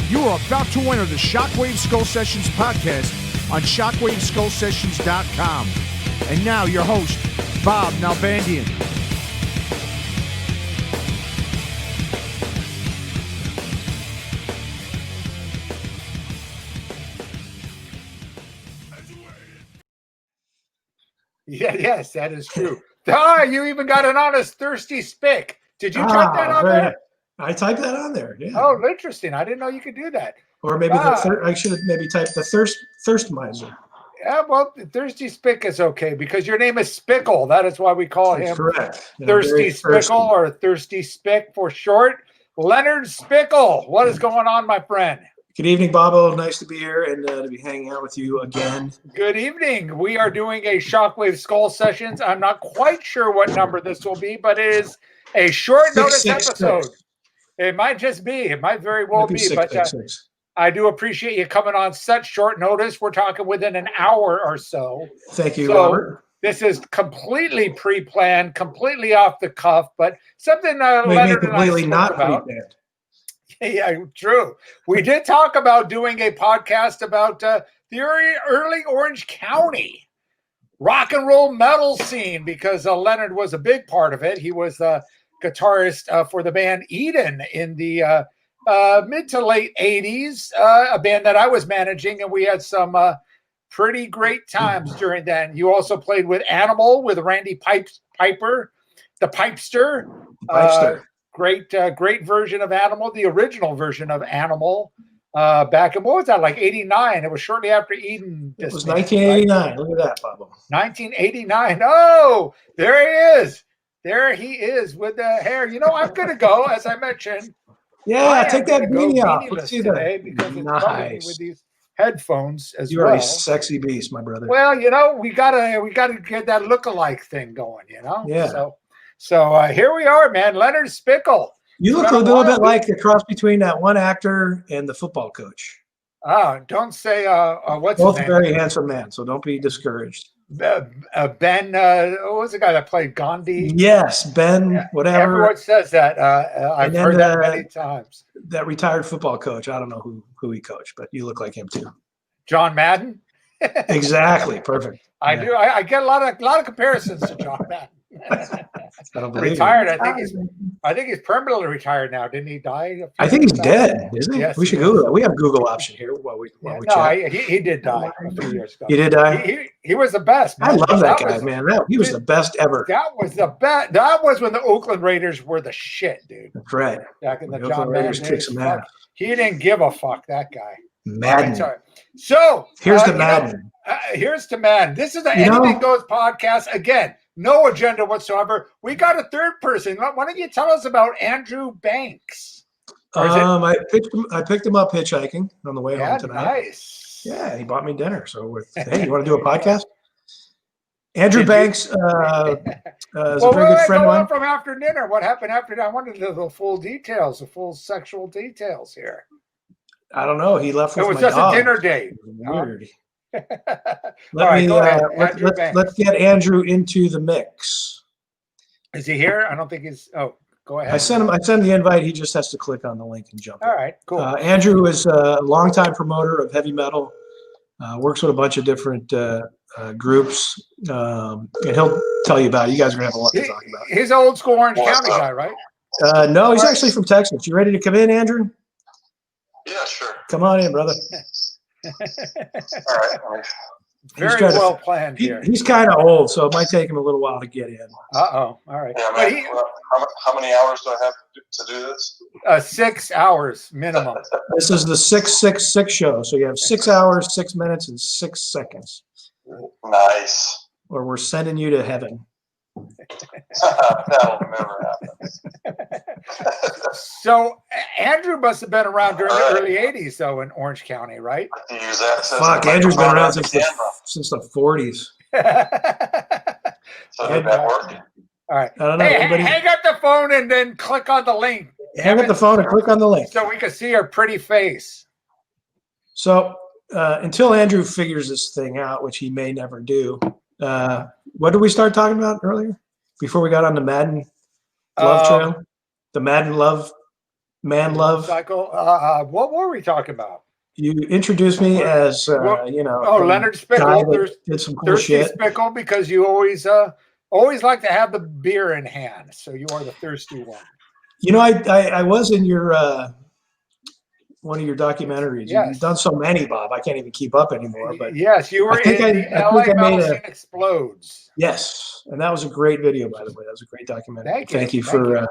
You are about to enter the Shockwaves Skullsessions podcast on ShockwaveSkullsessions.com. And now your host, Bob Nalbandian. Yeah, yes, that is true. You even got an honest thirsty spick. Did you type that on there? I typed that on there. Yeah. Oh, interesting. I didn't know you could do that. Or maybe I should have maybe typed the thirst miser. Yeah, well, thirsty spick is okay because your name is Spickle. That is why we call him correct. Thirsty Spickle or Thirsty Spick for short. Leonard Spickle, what is going on, my friend? Good evening, Bobo. Nice to be here and to be hanging out with you again. Good evening. We are doing a Shockwave Skull Sessions. I'm not quite sure what number this will be, but it is a short notice episode. It might just be. It might very well be. But I do appreciate you coming on such short notice. We're talking within an hour or so. Thank you, Robert. This is completely pre-planned, completely off the cuff, but something Leonard completely and I spoke not about. pre-planned. Yeah, true. We did talk about doing a podcast about the early Orange County rock and roll metal scene because Leonard was a big part of it. He was the guitarist for the band Eden in the mid to late 80s, a band that I was managing, and we had some pretty great times during that. And you also played with Animal, with Randy Piper, the Pipester. Great version of Animal, the original version of Animal. Back in, what was that, like 89? It was shortly after Eden. It was 1989. Right? Look at that, Pablo. 1989. Oh, there he is. There he is with the hair. You know, I'm going to go, as I mentioned. Yeah, take that beanie off. Let's see that. Because it's nice. With these headphones as well. You are a sexy beast, my brother. Well, you know, we gotta get that look-alike thing going, you know? Yeah. So here we are, man. Leonard Spickle. You look a little bit like the cross between that one actor and the football coach. Oh, don't say what's both his name? Very handsome man, so don't be discouraged. Ben, what was the guy that played Gandhi? Yes, Ben, whatever. Everyone says that. I've heard that many times. That retired football coach. I don't know who he coached, but you look like him too. John Madden. Exactly, perfect. I do. I get a lot of comparisons to John Madden. I don't believe retired. I think he's permanently retired now. Didn't he die? I think he's dead, isn't he? Yes, we should Google that. We have Google option here while we chat. He did die a few years ago. He did die? He was the best, man. I love that guy, man. He was the best ever. That was the best. That was when the Oakland Raiders were the shit, dude. That's right. Back in the John Raiders kicked some ass. He didn't give a fuck, that guy. Madden. So here's the Madden. Here's to Madden. This is the Anything Goes podcast. Again, no agenda whatsoever. We got a third person. Why don't you tell us about Andrew Banks? I picked him up hitchhiking on the way home tonight. Nice. Yeah, he bought me dinner. So hey, you want to do a podcast? Andrew Banks is a very good friend of mine. From after dinner, what happened after that? I wanted the full details, the full sexual details here. I don't know. He left with my dog. It was just a dinner date. Weird. Let's get Andrew into the mix. Is he here? I don't think he's. Oh, go ahead. I sent the invite. He just has to click on the link and jump. All right, cool. Andrew is a longtime promoter of heavy metal. Works with a bunch of different groups, and he'll tell you about it. You guys are gonna have a lot to talk about. He's an old school Orange County guy, right? No, he's actually from Texas. You ready to come in, Andrew? Yeah, sure. Come on in, brother. All right. Very well planned here. He's kind of old, so it might take him a little while to get in. All right. Yeah, man, how many hours do I have to do this? 6 hours minimum. This is the 666 show, so you have 6 hours, 6 minutes, and 6 seconds. Nice. Or we're sending you to heaven. That'll never happen. So Andrew must have been around during the early 80s, though, in Orange County, right? Use that. Fuck, Andrew's been around since the 40s. So did that work? All right. I don't know. Hang up the phone and then click on the link. Hang up the phone and click on the link. So we can see her pretty face. So until Andrew figures this thing out, which he may never do, what did we start talking about earlier? Before we got on the Madden love trail? The Madden love Man Love. Cycle. What were we talking about? You introduced me as Leonard Spickle. Did some cool Thirsty shit. Spickle, because you always like to have the beer in hand. So you are the thirsty one. You know, I was in your one of your documentaries. Yes. You've done so many, Bob. I can't even keep up anymore. But yes, you were in the LA Metal Scene Explodes. Yes, and that was a great video, by the way. That was a great documentary. Thank you for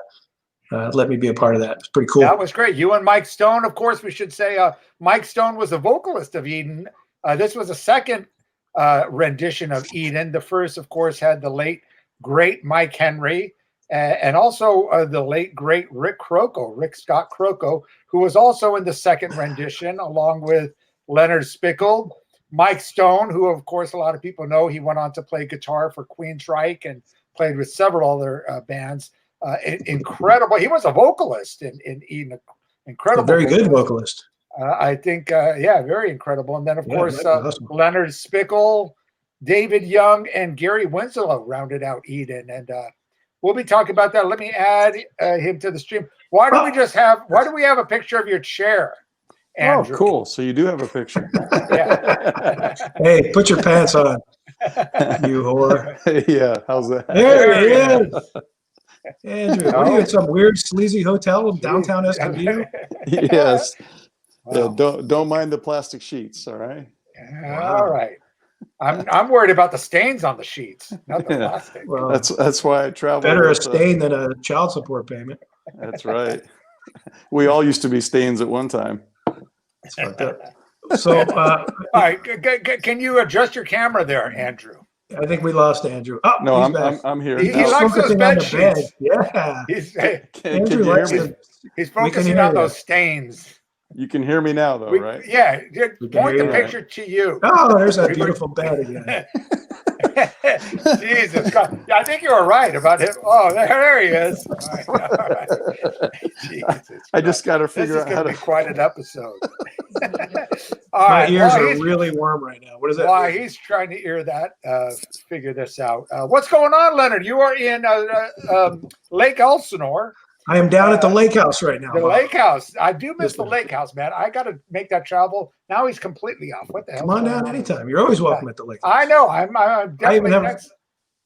letting me be a part of that. It's pretty cool. That was great. You and Mike Stone, of course, we should say. Mike Stone was a vocalist of Eden. This was a second rendition of Eden. The first, of course, had the late great Mike Henry. And also the late, great Rick Scott Croco, who was also in the second rendition, along with Leonard Spickle. Mike Stone, who, of course, a lot of people know, he went on to play guitar for Queensryche and played with several other bands. Incredible. He was a vocalist in Eden. Incredible. A very good vocalist. I think, very incredible. And then, of course, awesome. Leonard Spickle, David Young, and Gary Winslow rounded out Eden. And we'll be talking about that. Let me add him to the stream. Why do we have a picture of your chair, Andrew? Oh, cool. So you do have a picture. Yeah. Hey, put your pants on, you whore. Yeah, how's that? There he is. Andrew, what are you at some weird sleazy hotel in downtown Escondido? Yes. Wow. Yeah, don't mind the plastic sheets, all right? All right. I'm worried about the stains on the sheets, not the plastic. Well, that's why I travel. Better a stain than a child support payment. That's right. We all used to be stains at one time. So, all right, can you adjust your camera there, Andrew? I think we lost Andrew. Oh, no, I'm here. He likes those bed sheets. Yeah. Can you hear me? He's focusing on those stains. You can hear me now, though, right? Yeah. Point the picture to you. Oh, there's that beautiful bed again. Jesus Christ. Yeah, I think you were right about him. Oh, there he is. All right. Jesus I just got to figure out how to. Be quite an episode. My ears are really warm right now. What is that? Why he's trying to ear that, figure this out. What's going on, Leonard? You are in Lake Elsinore. I am down at the lake house right now. The lake house. I do miss the lake house, man. I got to make that travel. Now he's completely off. What the hell? Come on down anytime. You're always welcome at the lake house. I know. I'm definitely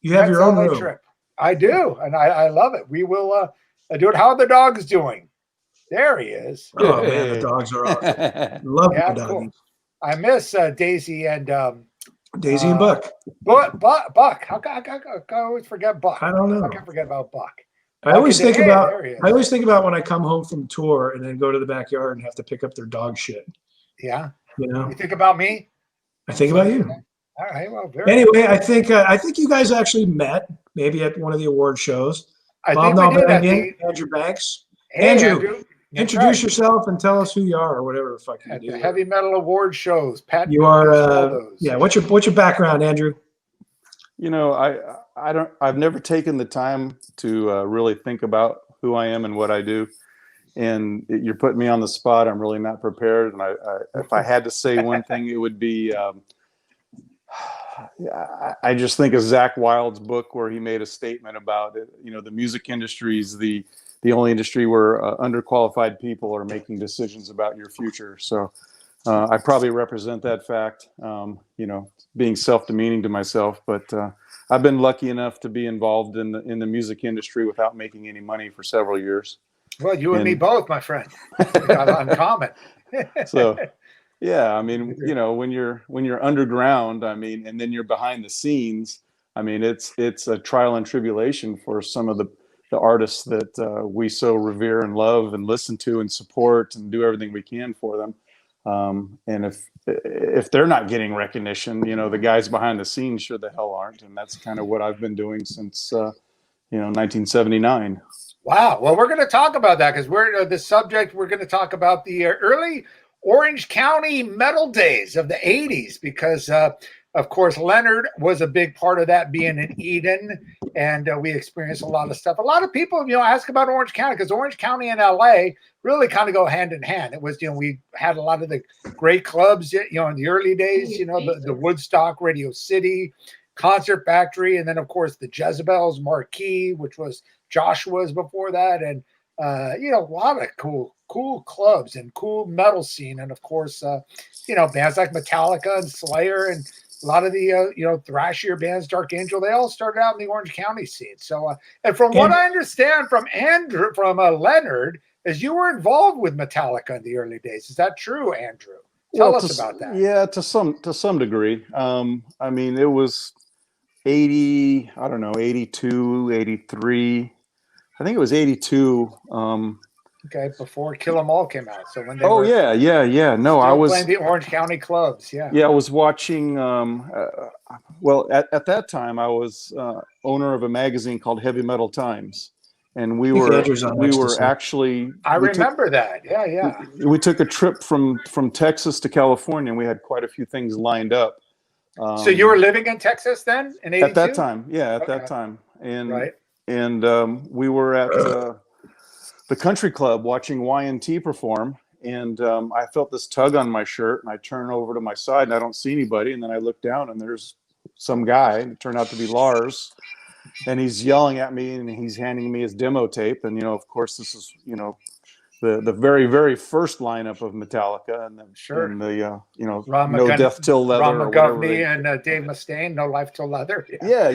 you have your own room. Trip. I do, and I love it. We will do it. How are the dogs doing? There he is. Oh man, the dogs are awesome. Love the doggies. Cool. I miss Daisy and Daisy and Buck. Buck. How I always forget Buck? I don't know. I can't forget about Buck. I always think about when I come home from tour and then go to the backyard and have to pick up their dog shit. Yeah. You know. You think about me? I think about you. All right. Well, anyway, I think you guys actually met maybe at one of the award shows. Bob Nalbandian, Andrew Banks. Hey, Andrew, introduce yourself and tell us who you are or whatever the fuck you do. The heavy metal award shows. Pat, you are. What's your background, Andrew? You know, I've never taken the time to really think about who I am and what I do. And you're putting me on the spot. I'm really not prepared. And if I had to say one thing, it would be, I just think of Zakk Wylde's book where he made a statement about it. You know, the music industry is the only industry where underqualified people are making decisions about your future. So I probably represent that fact, you know, being self-demeaning to myself, but I've been lucky enough to be involved in the music industry without making any money for several years. Well, you and me both, my friend. Uncommon. So, yeah, I mean, you know, when you're underground, I mean, and then you're behind the scenes, I mean, it's a trial and tribulation for some of the artists that we so revere and love and listen to and support and do everything we can for them. And if they're not getting recognition, you know, the guys behind the scenes sure the hell aren't. And that's kind of what I've been doing since, 1979. Wow. Well, we're going to talk about that because we're going to talk about the early Orange County metal days of the 80s because, of course, Leonard was a big part of that being in Eden. And we experienced a lot of stuff. A lot of people, you know, ask about Orange County because Orange County and LA really kind of go hand in hand. It was, you know, we had a lot of the great clubs, you know, in the early days, you know, the Woodstock, Radio City, Concert Factory, and then, of course, the Jezebel's Marquee, which was Joshua's before that. And a lot of cool clubs and cool metal scene. And of course, bands like Metallica and Slayer and a lot of the, thrashier bands, Dark Angel, they all started out in the Orange County scene. So, and from what I understand from Leonard, is you were involved with Metallica in the early days. Is that true, Andrew? Tell us about that. Yeah, to some degree. I mean, it was 82, 83. I think it was 82. Okay, before Kill 'Em All came out. So when they yeah. No, I was playing the Orange County clubs. Yeah. Yeah, I was watching. Well, at that time, I was owner of a magazine called Heavy Metal Times, and we were actually. I remember that. Yeah. We took a trip from Texas to California, and we had quite a few things lined up. So you were living in Texas then in 82? At that time, yeah, that time, and we were at the country club watching Y&T perform, and I felt this tug on my shirt, and I turn over to my side, and I don't see anybody, and then I look down, and there's some guy, and it turned out to be Lars, and he's yelling at me, and he's handing me his demo tape, and of course, this is the very, very first lineup of Metallica, and the No Death Till Leather, Ron McGovney and Dave Mustaine, No Life Till Leather. Yeah.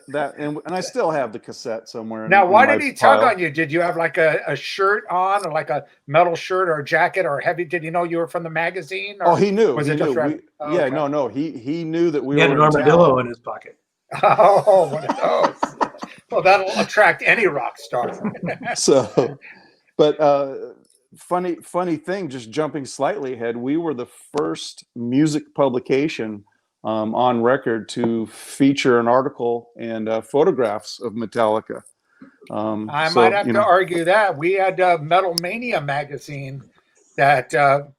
that and I still have the cassette somewhere. Now, why did he tug on you? Did you have like a shirt on, or like a metal shirt or a jacket or heavy? Did he know you were from the magazine? Or he knew. Was he it knew. Just No. He knew that we had an armadillo in his pocket. Oh, one of those. Well, that'll attract any rock star. So. But funny thing, just jumping slightly ahead, we were the first music publication on record to feature an article and photographs of Metallica. I might have to argue that. We had Metal Mania magazine that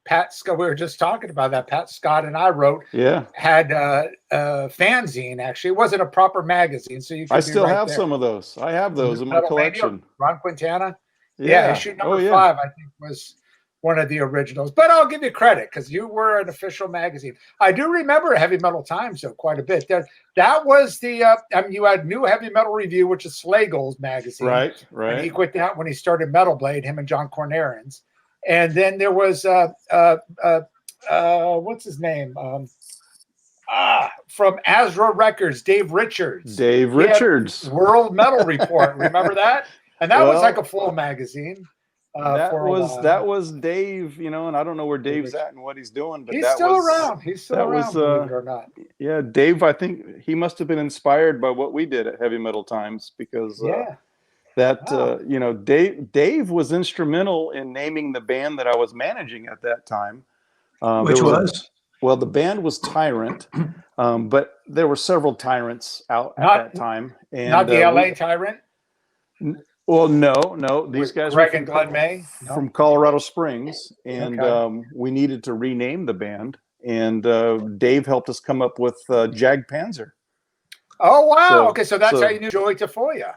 Pat Scott, we were just talking about that, Pat Scott and I wrote. Yeah. Had a fanzine, actually. It wasn't a proper magazine. So I still have some of those. I have those in my collection. Mania, Ron Quintana. Yeah, issue number 5, I think, was one of the originals. But I'll give you credit because you were an official magazine. I do remember Heavy Metal Times, though, quite a bit. That was the you had New Heavy Metal Review, which is Slagle's magazine. Right. And he quit that when he started Metal Blade, him and John Cornarins. And then there was what's his name? From Azra Records, Dave Richards. World Metal Report. Remember that? And that was like a full magazine. That was Dave, and I don't know where Dave's at and what he's doing, but he's still around. He's still around, believe it or not. Yeah, Dave, I think he must have been inspired by what we did at Heavy Metal Times because Dave was instrumental in naming the band that I was managing at that time. Which was? Well, the band was Tyrant, but there were several Tyrants out at that time. And, not the LA Tyrant? Well, no. These guys were from Glen May? From Colorado Springs, and we needed to rename the band. And Dave helped us come up with Jag Panzer. Oh, wow. So that's how you knew Joey Tafoya.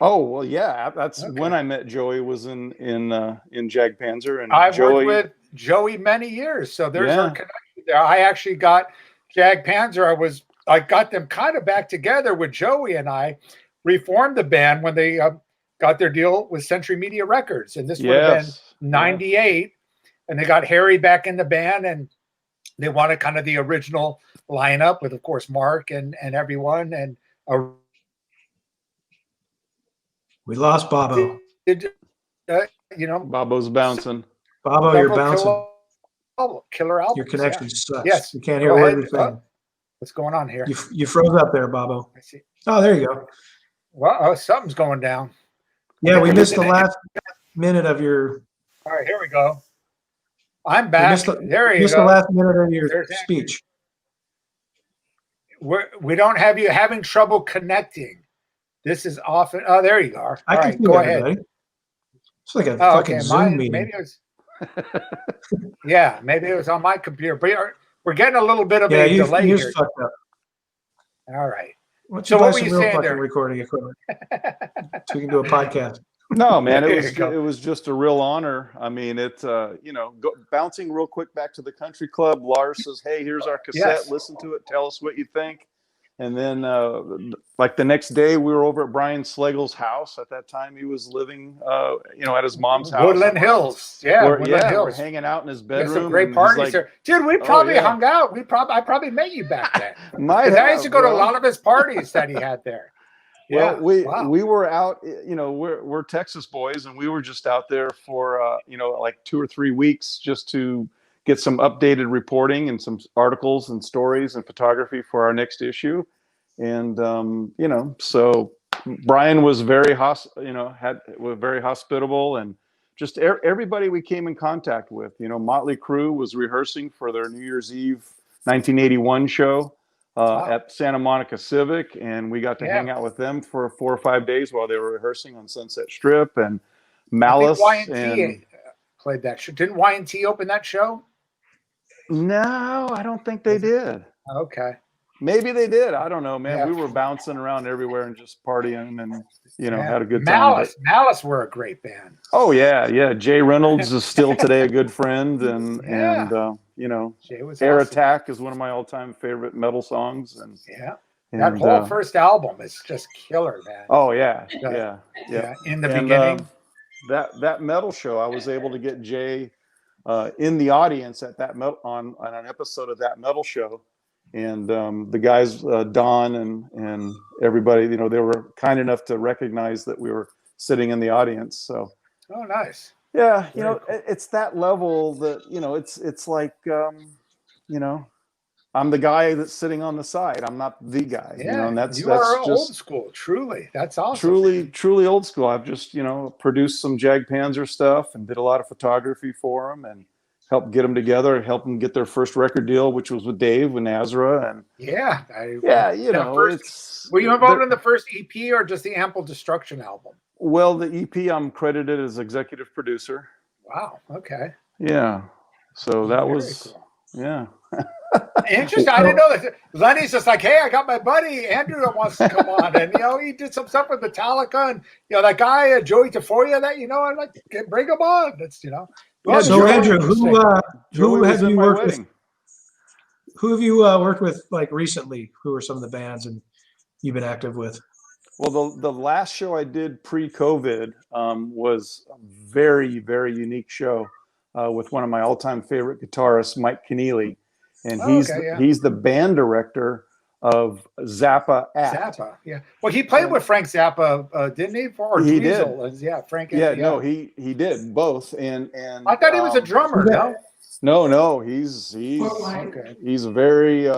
Oh, well, yeah. That's when I met Joey, was in Jag Panzer. And I've worked with Joey many years, so there's our connection there. I actually got Jag Panzer. I got them kind of back together with Joey, and I reformed the band when they got their deal with Century Media Records, and this would have been 98, and they got Harry back in the band, and they wanted kind of the original lineup with, of course, Mark and everyone, and we lost Bobo. Bobo's bouncing. Bobo, you're bouncing. Killer album. Your connection sucks. Yes, you can't hear a word you're saying. What's going on here? You froze up there, Bobo. I see. Oh, there you go. Well, something's going down. Yeah, we missed the last minute of your. All right, here we go. I'm back. There you go. Missed the last minute of your speech. We don't have you having trouble connecting. This is often. Oh, there you are. All right, go ahead. It's like a fucking Zoom meeting. Maybe it was. Maybe it was on my computer. But we're getting a little bit of a delay here. Fucked up. All right. So what were you saying there? Recording equipment, so we can do a podcast. No, man, it was just a real honor. I mean, it's bouncing real quick back to the country club. Lars says, "Hey, here's our cassette. Listen to it. Tell us what you think." And then, like the next day, we were over at Brian Slagle's house. At that time, he was living, at his mom's house. Woodland Hills. Yeah, Woodland Hills. We're hanging out in his We bedroom. had some great parties there. Dude, we probably hung out. I probably met you back then. I used to go to a lot of his parties that he had there. Well, we were out, we're Texas boys, and we were just out there for, like 2 or 3 weeks just to get some updated reporting and some articles and stories and photography for our next issue. And, so Brian was very, was very hospitable, and just everybody we came in contact with, Motley Crue was rehearsing for their New Year's Eve 1981 show at Santa Monica Civic. And we got to hang out with them for 4 or 5 days while they were rehearsing on Sunset Strip. And Malice played that show. Didn't Y&T open that show? No, I don't think they did. Okay. Maybe they did. I don't know, man. Yeah. We were bouncing around everywhere and just partying and, had a good time. Malice were a great band. Oh, yeah. Yeah. Jay Reynolds is still today a good friend. And Jay was Air awesome. Attack is one of my all-time favorite metal songs. And that whole first album is just killer, man. Oh, yeah. In the beginning. That metal show, I was able to get Jay in the audience at that on an episode of that metal show, and the guys Don and everybody, they were kind enough to recognize that we were sitting in the audience. So nice. Yeah, Very cool. It's that level that it's like I'm the guy that's sitting on the side. I'm not the guy. And that's are just old school. Truly, that's awesome. Truly old school. I've just produced some Jag Panzer stuff and did a lot of photography for them and helped get them together, helped them get their first record deal, which was with Dave with Nazareth. And were you involved in the first EP or just the Ample Destruction album? Well, the EP I'm credited as executive producer. Wow. Okay. Yeah. So that was cool. Yeah. Interesting. I didn't know that. Lenny's just like, hey, I got my buddy Andrew that wants to come on, and he did some stuff with Metallica, and that guy Joey Tafoya that I'm like, bring him on. That's Well, so Andrew, who have you worked with? Who have you worked with like recently? Who are some of the bands and you've been active with? Well, the last show I did pre-COVID was a very, very unique show with one of my all-time favorite guitarists, Mike Keneally. And he's the band director of Zappa Act. Zappa, yeah. Well, he played with Frank Zappa, didn't he? Or he Dweezil, did. Yeah, Frank. Yeah, no, he did both. And I thought he was a drummer. No, he's a very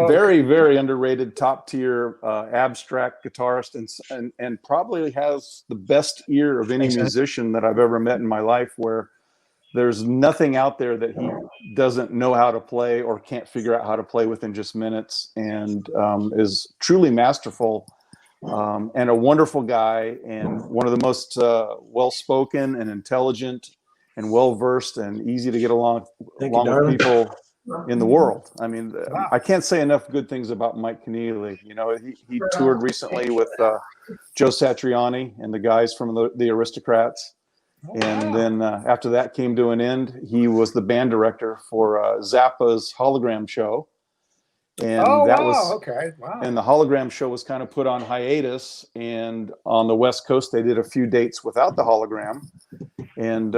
very, very underrated, top tier abstract guitarist, and probably has the best ear of any musician that I've ever met in my life, where there's nothing out there that he doesn't know how to play or can't figure out how to play within just minutes, and is truly masterful, and a wonderful guy, and one of the most well-spoken and intelligent and well-versed and easy to get along with people in the world. I mean, I can't say enough good things about Mike Keneally. He toured recently with Joe Satriani and the guys from the Aristocrats. And then after that came to an end, he was the band director for Zappa's hologram show. And and the hologram show was kind of put on hiatus. And on the West Coast, they did a few dates without the hologram. And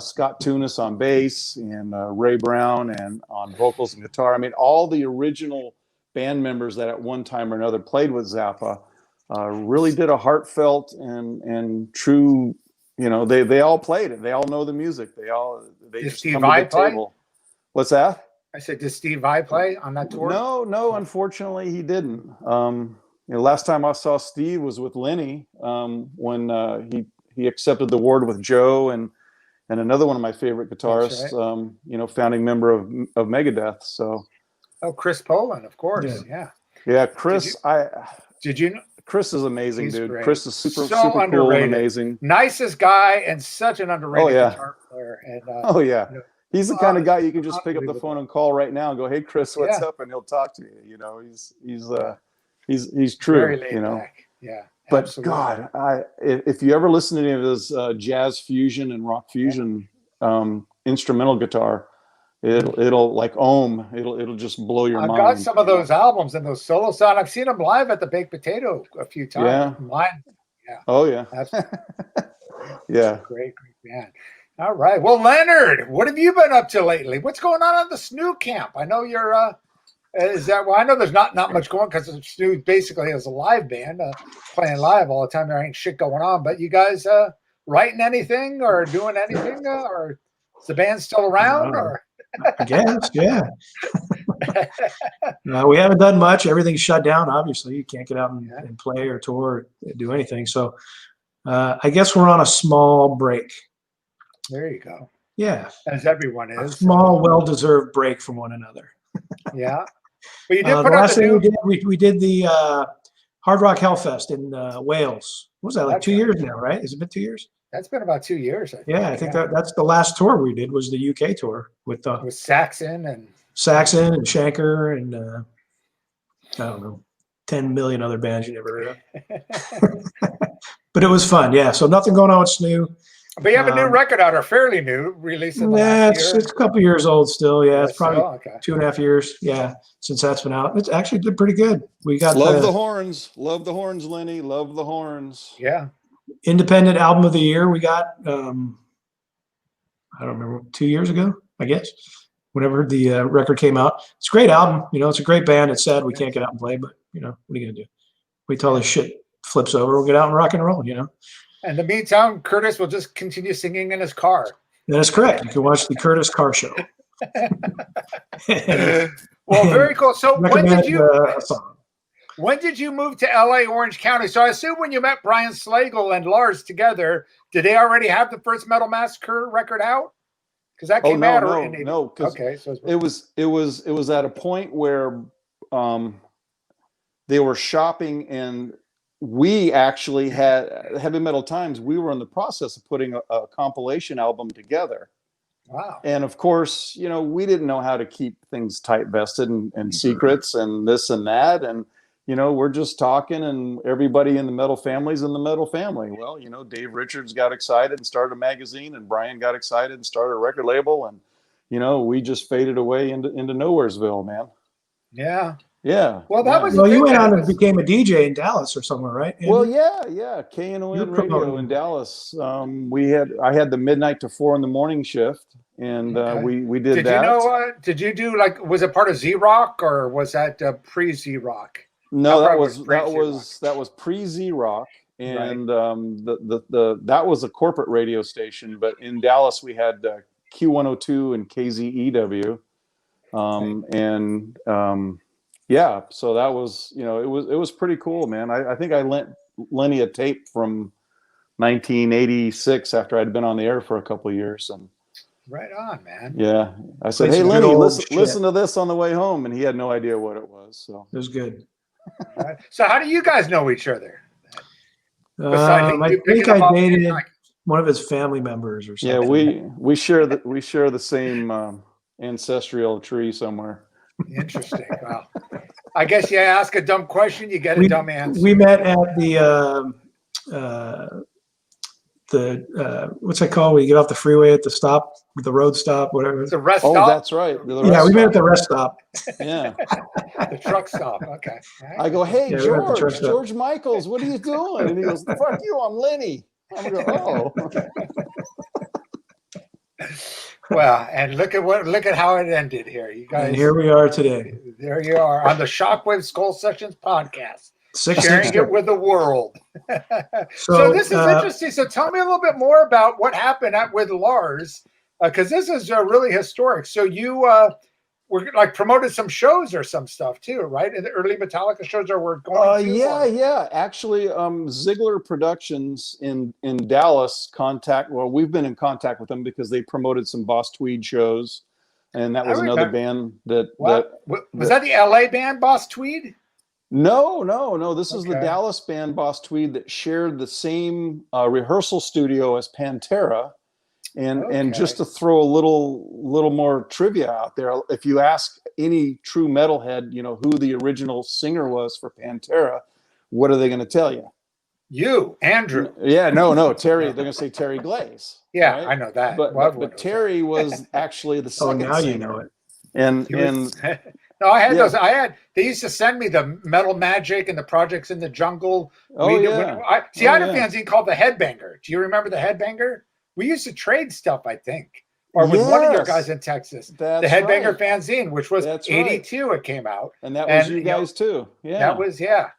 Scott Tunis on bass and Ray Brown and on vocals and guitar. I mean, all the original band members that at one time or another played with Zappa really did a heartfelt and true. They all played it. They all know the music. They just come to the table. What's that? I said, did Steve Vai play on that tour? No, unfortunately he didn't. Last time I saw Steve was with Lenny when he accepted the award with Joe and another one of my favorite guitarists, founding member of Megadeth. So. Oh, Chris Poland, of course. Yeah, Chris. Did you know? Chris is amazing, He's dude. great. Chris is super underrated. Cool and amazing. Nicest guy and such an underrated guitar player. And, he's the kind of guy you can just pick up the phone and call right now and go, "Hey, Chris, what's up?" And he'll talk to you. He's true. Very laid back. Yeah. But absolutely. God, if you ever listen to any of his jazz fusion and rock fusion instrumental guitar, It'll like Ohm. It'll just blow your mind. I've got some of those albums and those solo songs. I've seen them live at the Baked Potato a few times. Yeah. Mine, yeah. Oh yeah. Yeah. Great band. All right. Well, Leonard, what have you been up to lately? What's going on the Snoo camp? I know you're. I know there's not much going because Snoo basically is a live band, playing live all the time. There ain't shit going on. But you guys writing anything or doing anything, or is the band still around? Or I guess, yeah. We haven't done much. Everything's shut down. Obviously, you can't get out and play or tour or do anything. So, I guess we're on a small break. There you go. Yeah, as everyone is. A small, well-deserved break from one another. Yeah, but you did the put out last the thing new. we did the Hard Rock Hellfest in Wales. What was that, like 2 years now, right? Has it been 2 years? That's been about 2 years. I think. I think that's the last tour we did was the UK tour with Saxon and Shanker and I don't know, 10 million other bands you never heard of. But it was fun, yeah. So nothing going on with Snoo. But you have a new record out, or fairly new, released in the last year. It's a couple years old still. Yeah, it's probably okay. 2.5 years. Yeah, since that's been out. It's actually did pretty good. We got Love the horns, Lenny. Love the horns. Yeah. Independent Album of the Year. We got I don't remember, 2 years ago, I guess. Whenever the record came out, it's a great album. It's a great band. It's sad we can't get out and play, but what are you gonna do? Wait till all this shit flips over. We'll get out and rock and roll. In the meantime, Curtis will just continue singing in his car. That is correct. You can watch the Curtis Car Show. Well, very cool. So when did you move to LA, Orange County? So I assume when you met Brian Slagle and Lars together, did they already have the first Metal Massacre record out? Because that came out. No. Okay, so it was at a point where they were shopping, and we actually had Heavy Metal Times. We were in the process of putting a compilation album together. Wow. And of course, we didn't know how to keep things tight vested and secrets and this and that. And, we're just talking, and everybody in the metal family's in the metal family. Well, Dave Richards got excited and started a magazine, and Brian got excited and started a record label. And, we just faded away into Nowheresville, man. Yeah. Yeah. Well, that was. Well, you went on and became a DJ in Dallas or somewhere, right? Andy? Well, yeah. KNON Radio in Dallas. I had the midnight to 4 a.m. shift, and we did that. Did you do was it part of Z Rock, or was that pre Z Rock? No, that was pre Z Rock, and that was a corporate radio station. But in Dallas, we had Q102 and KZEW, yeah, so that was, it was pretty cool, man. I think I lent Lenny a tape from 1986 after I'd been on the air for a couple of years, and right on, man. Yeah, I said, "Hey, Lenny, listen to this on the way home," and he had no idea what it was. So it was good. Right. So how do you guys know each other? I think I dated one of his family members or something. Yeah, we share the same ancestral tree somewhere. Interesting. Wow. I guess you ask a dumb question, you get a dumb answer. We met at the what's that called? When you get off the freeway at the road stop, whatever. It's a rest stop. Oh, that's right. We met at the rest stop. Yeah. The truck stop. Okay. Right. I go, hey, George Michaels, what are you doing? And he goes, fuck you, I'm Lenny. I'm going, oh. Well, and look at how it ended here, you guys. And here we are today. There you are on the Shockwaves Skullsessions podcast, 6 sharing it with the world. So this is interesting. So tell me a little bit more about what happened with Lars, because this is really historic. So you were promoted some shows or some stuff too, right? In the early Metallica shows, or we're going to? Yeah. Actually, Ziegler Productions in Dallas we've been in contact with them because they promoted some Boss Tweed shows, and that was another band that was that the LA band Boss Tweed? No. This is the Dallas band Boss Tweed that shared the same rehearsal studio as Pantera. And just to throw a little more trivia out there, if you ask any true metalhead, who the original singer was for Pantera, what are they going to tell you? You, Andrew. Yeah, no, Terry. They're gonna say Terry Glaze. Yeah, right? I know that. But Terry was actually the Oh, second now singer. you know it. And No, I had Yeah. those. They used to send me the Metal Magic and the Projects in the Jungle. Oh, yeah. I had a fanzine called the Headbanger. Do you remember the Headbanger? We used to trade stuff, I think, or with one of your Yes. guys in Texas. That's the Headbanger right. fanzine, which was That's right. 82, it came out. And that was you you know, guys too. Yeah. That was yeah.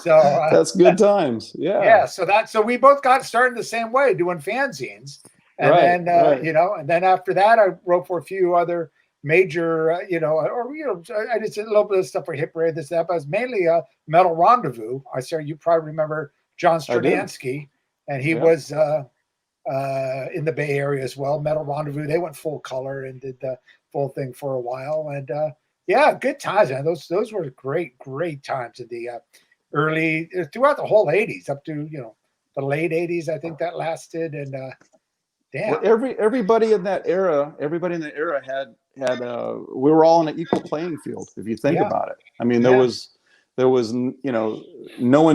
So that's good times. Yeah. yeah. So we both got started the same way, doing fanzines, and Right, then right. and then after that, I wrote for a few other major, I did a little bit of stuff for Hit Parade, this, that, but it was mainly a Metal Rendezvous. You probably remember John I do. Stransky, and he was in the Bay Area as well. Metal Rendezvous, they went full color and did the full thing for a while, and good times, man. Those were great times in the early, throughout the whole 80s, up to the late 80s. I think that lasted, and damn. Well, everybody in that era had we were all on an equal playing field, if you think about it. I mean, there was no one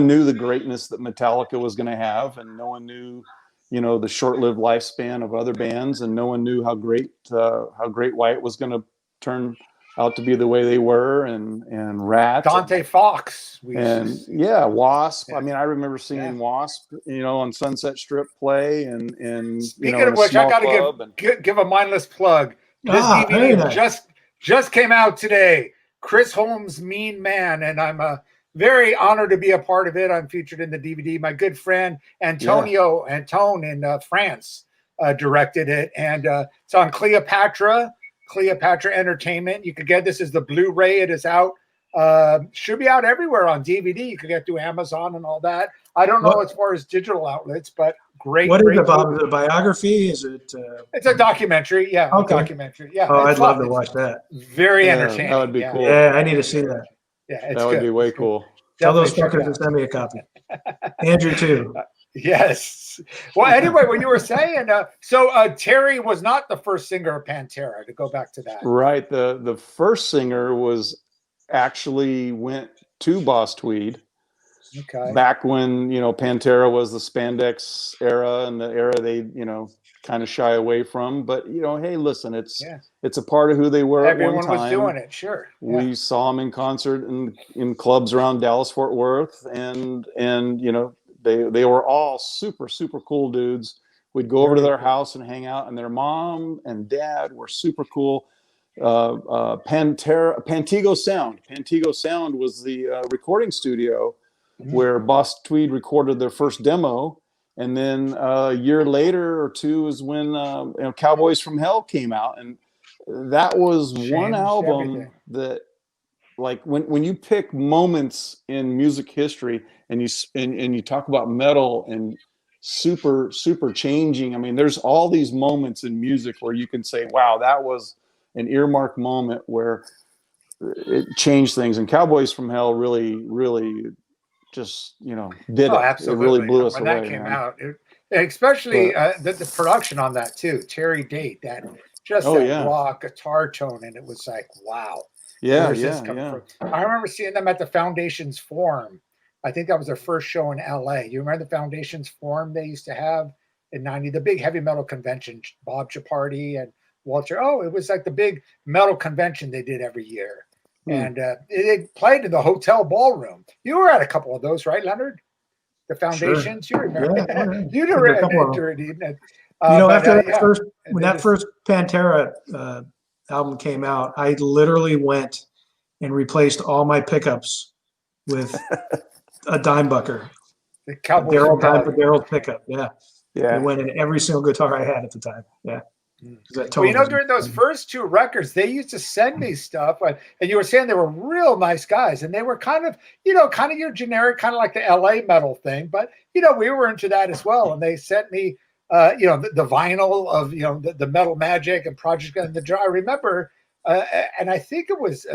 knew the greatness that Metallica was going to have, and no one knew the short-lived lifespan of other bands, and no one knew how great White was going to turn out to be the way they were, and Rat, Dante Fox, Wasp. Yeah. I mean, I remember seeing Wasp, on Sunset Strip play, and speaking of which, I got to give a mindless plug. This very DVD nice. just came out today. Chris Holmes' Mean Man, and I'm very honored to be a part of it. I'm featured in the DVD. My good friend Antonio Antone in France directed it, and it's on Cleopatra Entertainment. You could get this as the Blu-ray. It is out. Should be out everywhere on DVD. You could get through Amazon and all that. I don't know as far as digital outlets, but great. What great is it, Bob? movie. Is it a biography? Is it? It's a documentary. Yeah, Okay. a documentary. Yeah. Oh, it's I'd love fun. to watch that. Very entertaining. That would be cool. Yeah, I need to see that. Yeah, it's That would good. be way cool. Tell those Definitely check it fuckers to out. send me a copy. Andrew too. Yes. Well, anyway, what you were saying, Terry was not the first singer of Pantera, to go back to that. Right. The first singer actually went to Boss Tweed. Okay. Back when, Pantera was the spandex era, and the era they, kind of shy away from. But, hey, listen, it's a part of who they were Everyone at one time. was doing it, sure. We saw them in concert in clubs around Dallas, Fort Worth, and they were all super, super cool dudes. We'd go over to their house and hang out, and their mom and dad were super cool. Pantego Sound was the recording studio where Boss Tweed recorded their first demo, and then a year later or two is when Cowboys from Hell came out, and that was one album that, like, when you pick moments in music history and you talk about metal and super changing. I mean, there's all these moments in music where you can say, wow, that was an earmark moment where it changed things, and Cowboys from Hell really just did it. Absolutely. It really blew us when away. That came out, especially the production on that too. Terry Date, that raw guitar tone, and it was like, wow. Yeah. I remember seeing them at the Foundations Forum. I think that was their first show in LA. You remember the Foundations Forum they used to have in '90, the big heavy metal convention, Bob Chaparty and Walter. Oh, it was like the big metal convention they did every year. And it played in the hotel ballroom. You were at a couple of those, right, Leonard? The Foundations, Sure. You remember? Yeah. You were when that first Pantera album came out, I literally went and replaced all my pickups with a Dimebucker. The Cowboys Daryl's pickup. Yeah. Yeah. It went in every single guitar I had at the time. Yeah. Well, during those first two records, they used to send me stuff, and you were saying they were real nice guys, and they were kind of your generic, kind of like the LA metal thing, but we were into that as well. And they sent me, the vinyl of the Metal Magic and Project and the I remember, and I think it was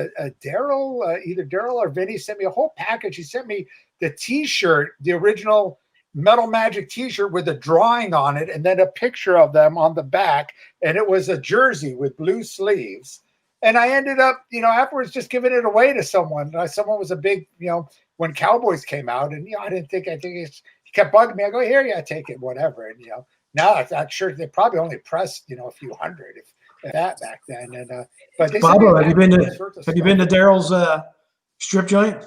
Daryl, either Daryl or Vinny sent me a whole package. He sent me the T-shirt, the original Metal Magic T-shirt with a drawing on it, and then a picture of them on the back, and it was a jersey with blue sleeves. And I ended up, afterwards just giving it away to someone. Someone was a big, when Cowboys came out, and I didn't think. I think he kept bugging me. I go, here, yeah, take it, whatever. And now I'm not sure they probably only pressed a few hundred if that back then. And but they Bobo, have you been to Daryl's strip joint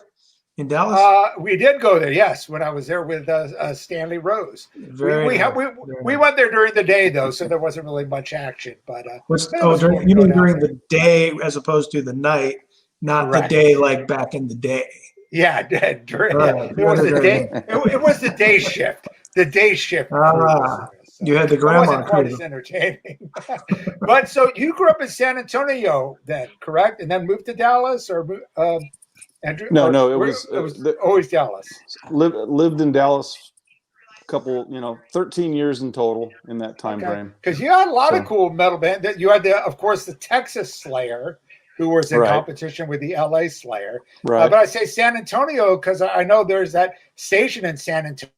in Dallas? We did go there, yes, when I was there with Stanley Rose. We went there during the day though, so there wasn't really much action. But you mean during the day as opposed to the night, not the day like back in the day? Yeah, it was the day. It was the day shift. The day shift. You had the grandma. It wasn't quite as entertaining. But so you grew up in San Antonio then, correct? And then moved to Dallas, or Andrew? No, it was always Dallas. Lived in Dallas a couple, 13 years in total in that time frame. Because you had a lot of cool metal bands. You had of course, the Texas Slayer, who was in competition with the LA Slayer. Right. But I say San Antonio because I know there's that station in San Antonio.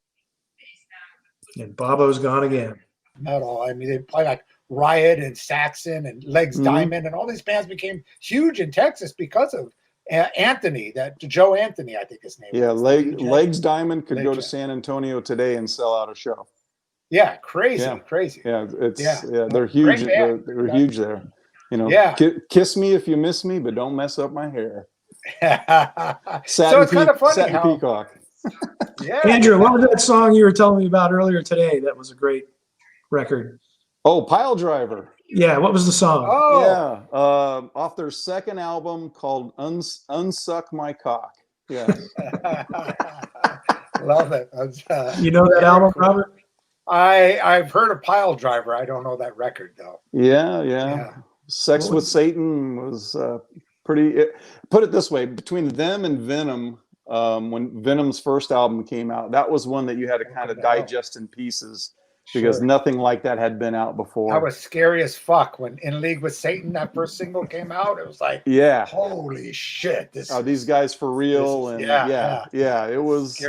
And Bobo's gone again. Metal. I mean, they play like Riot and Saxon and Legs Diamond, and all these bands became huge in Texas because of Anthony, Joe Anthony, I think his name. Yeah, Legs Diamond could go to San Antonio today and sell out a show. Yeah, crazy. Yeah, they're huge. They're huge there. Kiss me if you miss me, but don't mess up my hair. So it's kind of funny Satin how Peacock. Yeah. Andrew, what was that song you were telling me about earlier today? That was a great record. Oh, Pile Driver. Yeah, what was the song? Oh, yeah, off their second album called "Unsuck My Cock." Yeah, love it. You know that album, Robert? I've heard of Pile Driver. I don't know that record though. Yeah. Sex with Satan was pretty. Put it this way: between them and Venom. When Venom's first album came out, that was one that you had to kind of digest in pieces because nothing like that had been out before. That was scary as fuck when In League with Satan, that first single came out. It was like, holy shit. These guys for real. And it was,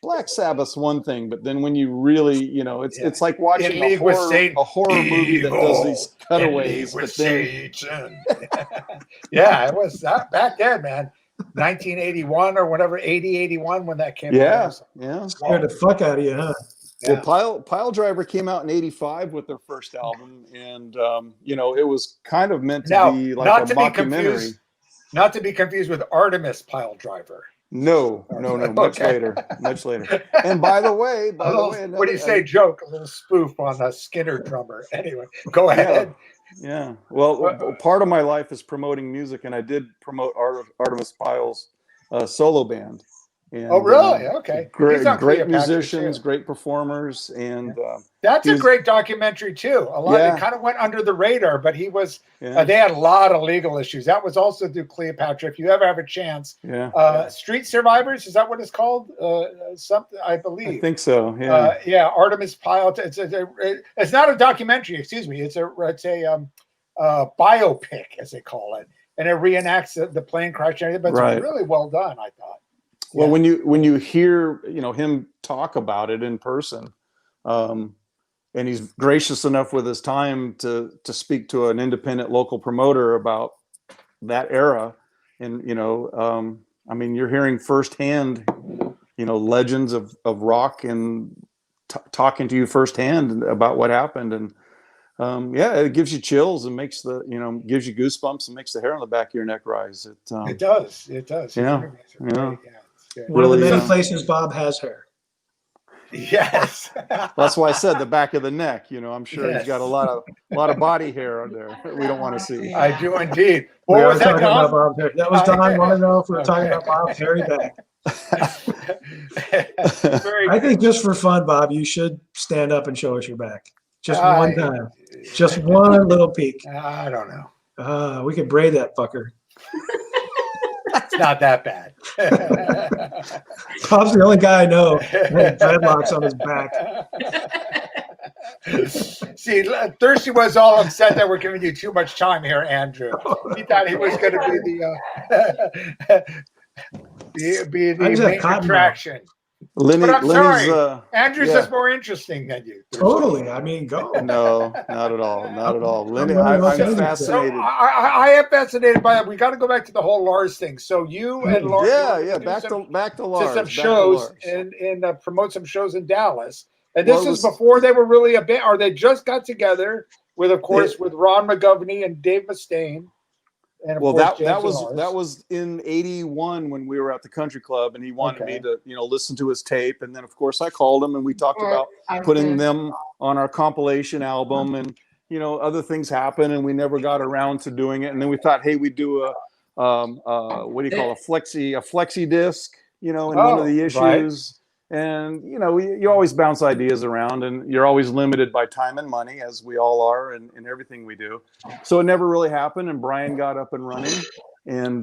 Black Sabbath's one thing, but then when you really, it's like watching a horror movie that does these cutaways. But then, it was that back then, man. 1981 or whatever, 81 when that came out. Yeah. Scared the fuck out of you, huh? Yeah. Well, Pile Driver came out in 85 with their first album, and it was kind of meant to be like a mockumentary. Not to be confused with Artemis Pile Driver. No, much later. And by the way, what do you say? Joke, a little spoof on a Skinner drummer. Anyway, go ahead. Yeah. Well, part of my life is promoting music, and I did promote Artemis Pile's solo band. And, really? Okay. Great musicians, great performers, and that's a great documentary too. A lot. It kind of went under the radar, but he was. They had a lot of legal issues. That was also through Cleopatra. If you ever have a chance, Street Survivors, is that what it's called? Something, I believe. I think so. Yeah. Artemis Pilot. It's not a documentary. Excuse me. It's a biopic, as they call it, and it reenacts the plane crash and everything. But it's really well done, I thought. Well, when you hear him talk about it in person, and he's gracious enough with his time to speak to an independent local promoter about that era, and you're hearing firsthand, legends of rock and talking to you firsthand about what happened, and it gives you chills and makes gives you goosebumps and makes the hair on the back of your neck rise. It does. One of the many places Bob has hair. Yes. That's why I said the back of the neck. I'm sure he's got a lot of body hair on there that we don't want to see. I do indeed. What was that, Don? That was Don. Want to know if we're talking about Bob's hairy back? I think just for fun, Bob, you should stand up and show us your back. Just one time. Just one little peek. I don't know. We could braid that fucker. It's not that bad. Bob's the only guy I know with dreadlocks on his back. See, Thirsty was all upset that we're giving you too much time here, Andrew. He thought he was going to be the main attraction But I'm Lenny's, sorry, Andrew's yeah. just more interesting than you. Totally. I mean, go. No, not at all. Not at all. Lenny, I'm I'm so- fascinated. I am fascinated by it. We got to go back to the whole Lars thing. So you and Lars, Yeah. Back to Lars. some back to shows Lars. and promote some shows in Dallas. And this Well, it is was- before they were really a band, or they just got together with, of course, with Ron McGovney and Dave Mustaine. And of Well, course, that James and Lars. that was in '81 when we were at the country club, and he wanted me to listen to his tape, and then of course I called him and we talked about putting them on our compilation album, and other things happened and we never got around to doing it, and then we thought, hey, we'd do a what do you call a flexi disc, in one of the issues. Right. And you always bounce ideas around, and you're always limited by time and money, as we all are in everything we do. So it never really happened. And Brian got up and running, and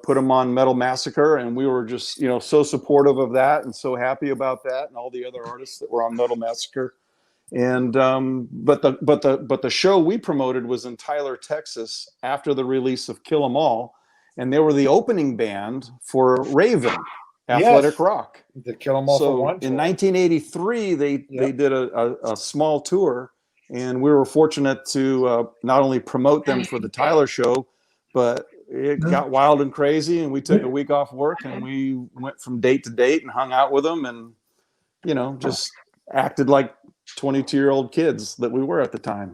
put him on Metal Massacre, and we were just so supportive of that and so happy about that, and all the other artists that were on Metal Massacre. And but the show we promoted was in Tyler, Texas, after the release of Kill 'Em All, and they were the opening band for Raven. Athletic Rock. The Kill 'Em All for One tour. In 1983, they did a small tour, and we were fortunate to not only promote them for the Tyler show, but it got wild and crazy, and we took a week off work, and we went from date to date and hung out with them, and just acted like 22-year-old kids that we were at the time.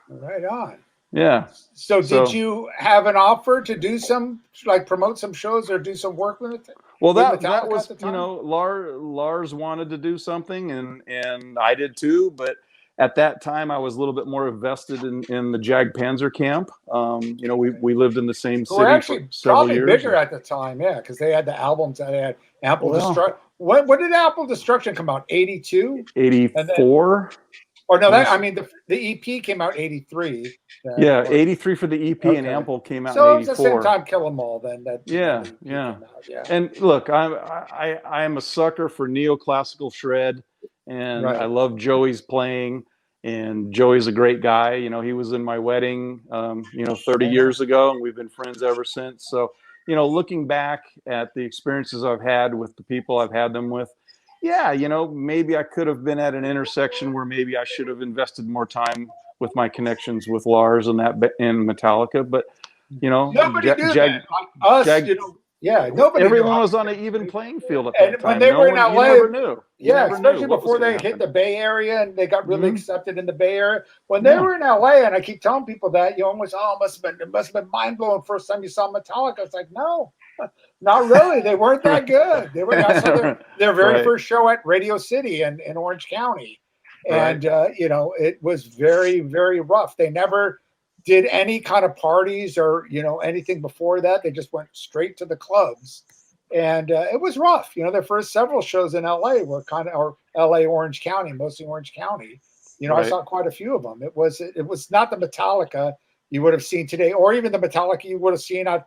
Right on. Yeah. So did you have an offer to do some, promote some shows or do some work with it? Well, that Metallica was, at the time? Lars wanted to do something, and I did too. But at that time, I was a little bit more invested in the Jag Panzer camp. We lived in the same city We're actually for several probably years. bigger at the time, because they had the albums that had Ample Destruction. When did Ample Destruction come out? 82? 84? Or no, the EP came out 83. Yeah, 83 for the EP, and Ample came out so in 84. it was the same time Kill 'Em All then. Yeah. And look, I'm a sucker for neoclassical shred, and I love Joey's playing, and Joey's a great guy. He was in my wedding 30 years ago, and we've been friends ever since. So looking back at the experiences I've had with the people I've had them with, maybe I could have been at an intersection where maybe I should have invested more time with my connections with Lars and Metallica, but nobody knew that. Us, nobody. Everyone was on an even playing field at that time. When they were in LA, you never knew. Especially before they hit the Bay Area and they got really accepted in the Bay Area. When they were in LA, and I keep telling people that, it must have been mind blowing first time you saw Metallica. It's like, no, not really. They weren't that good. They were their very first show at Radio City in Orange County, and it was very, very rough. They never did any kind of parties or anything before that. They just went straight to the clubs, and it was rough. Their first several shows in LA were or LA, Orange County, mostly Orange County. I saw quite a few of them. It was not the Metallica you would have seen today, or even the Metallica you would have seen on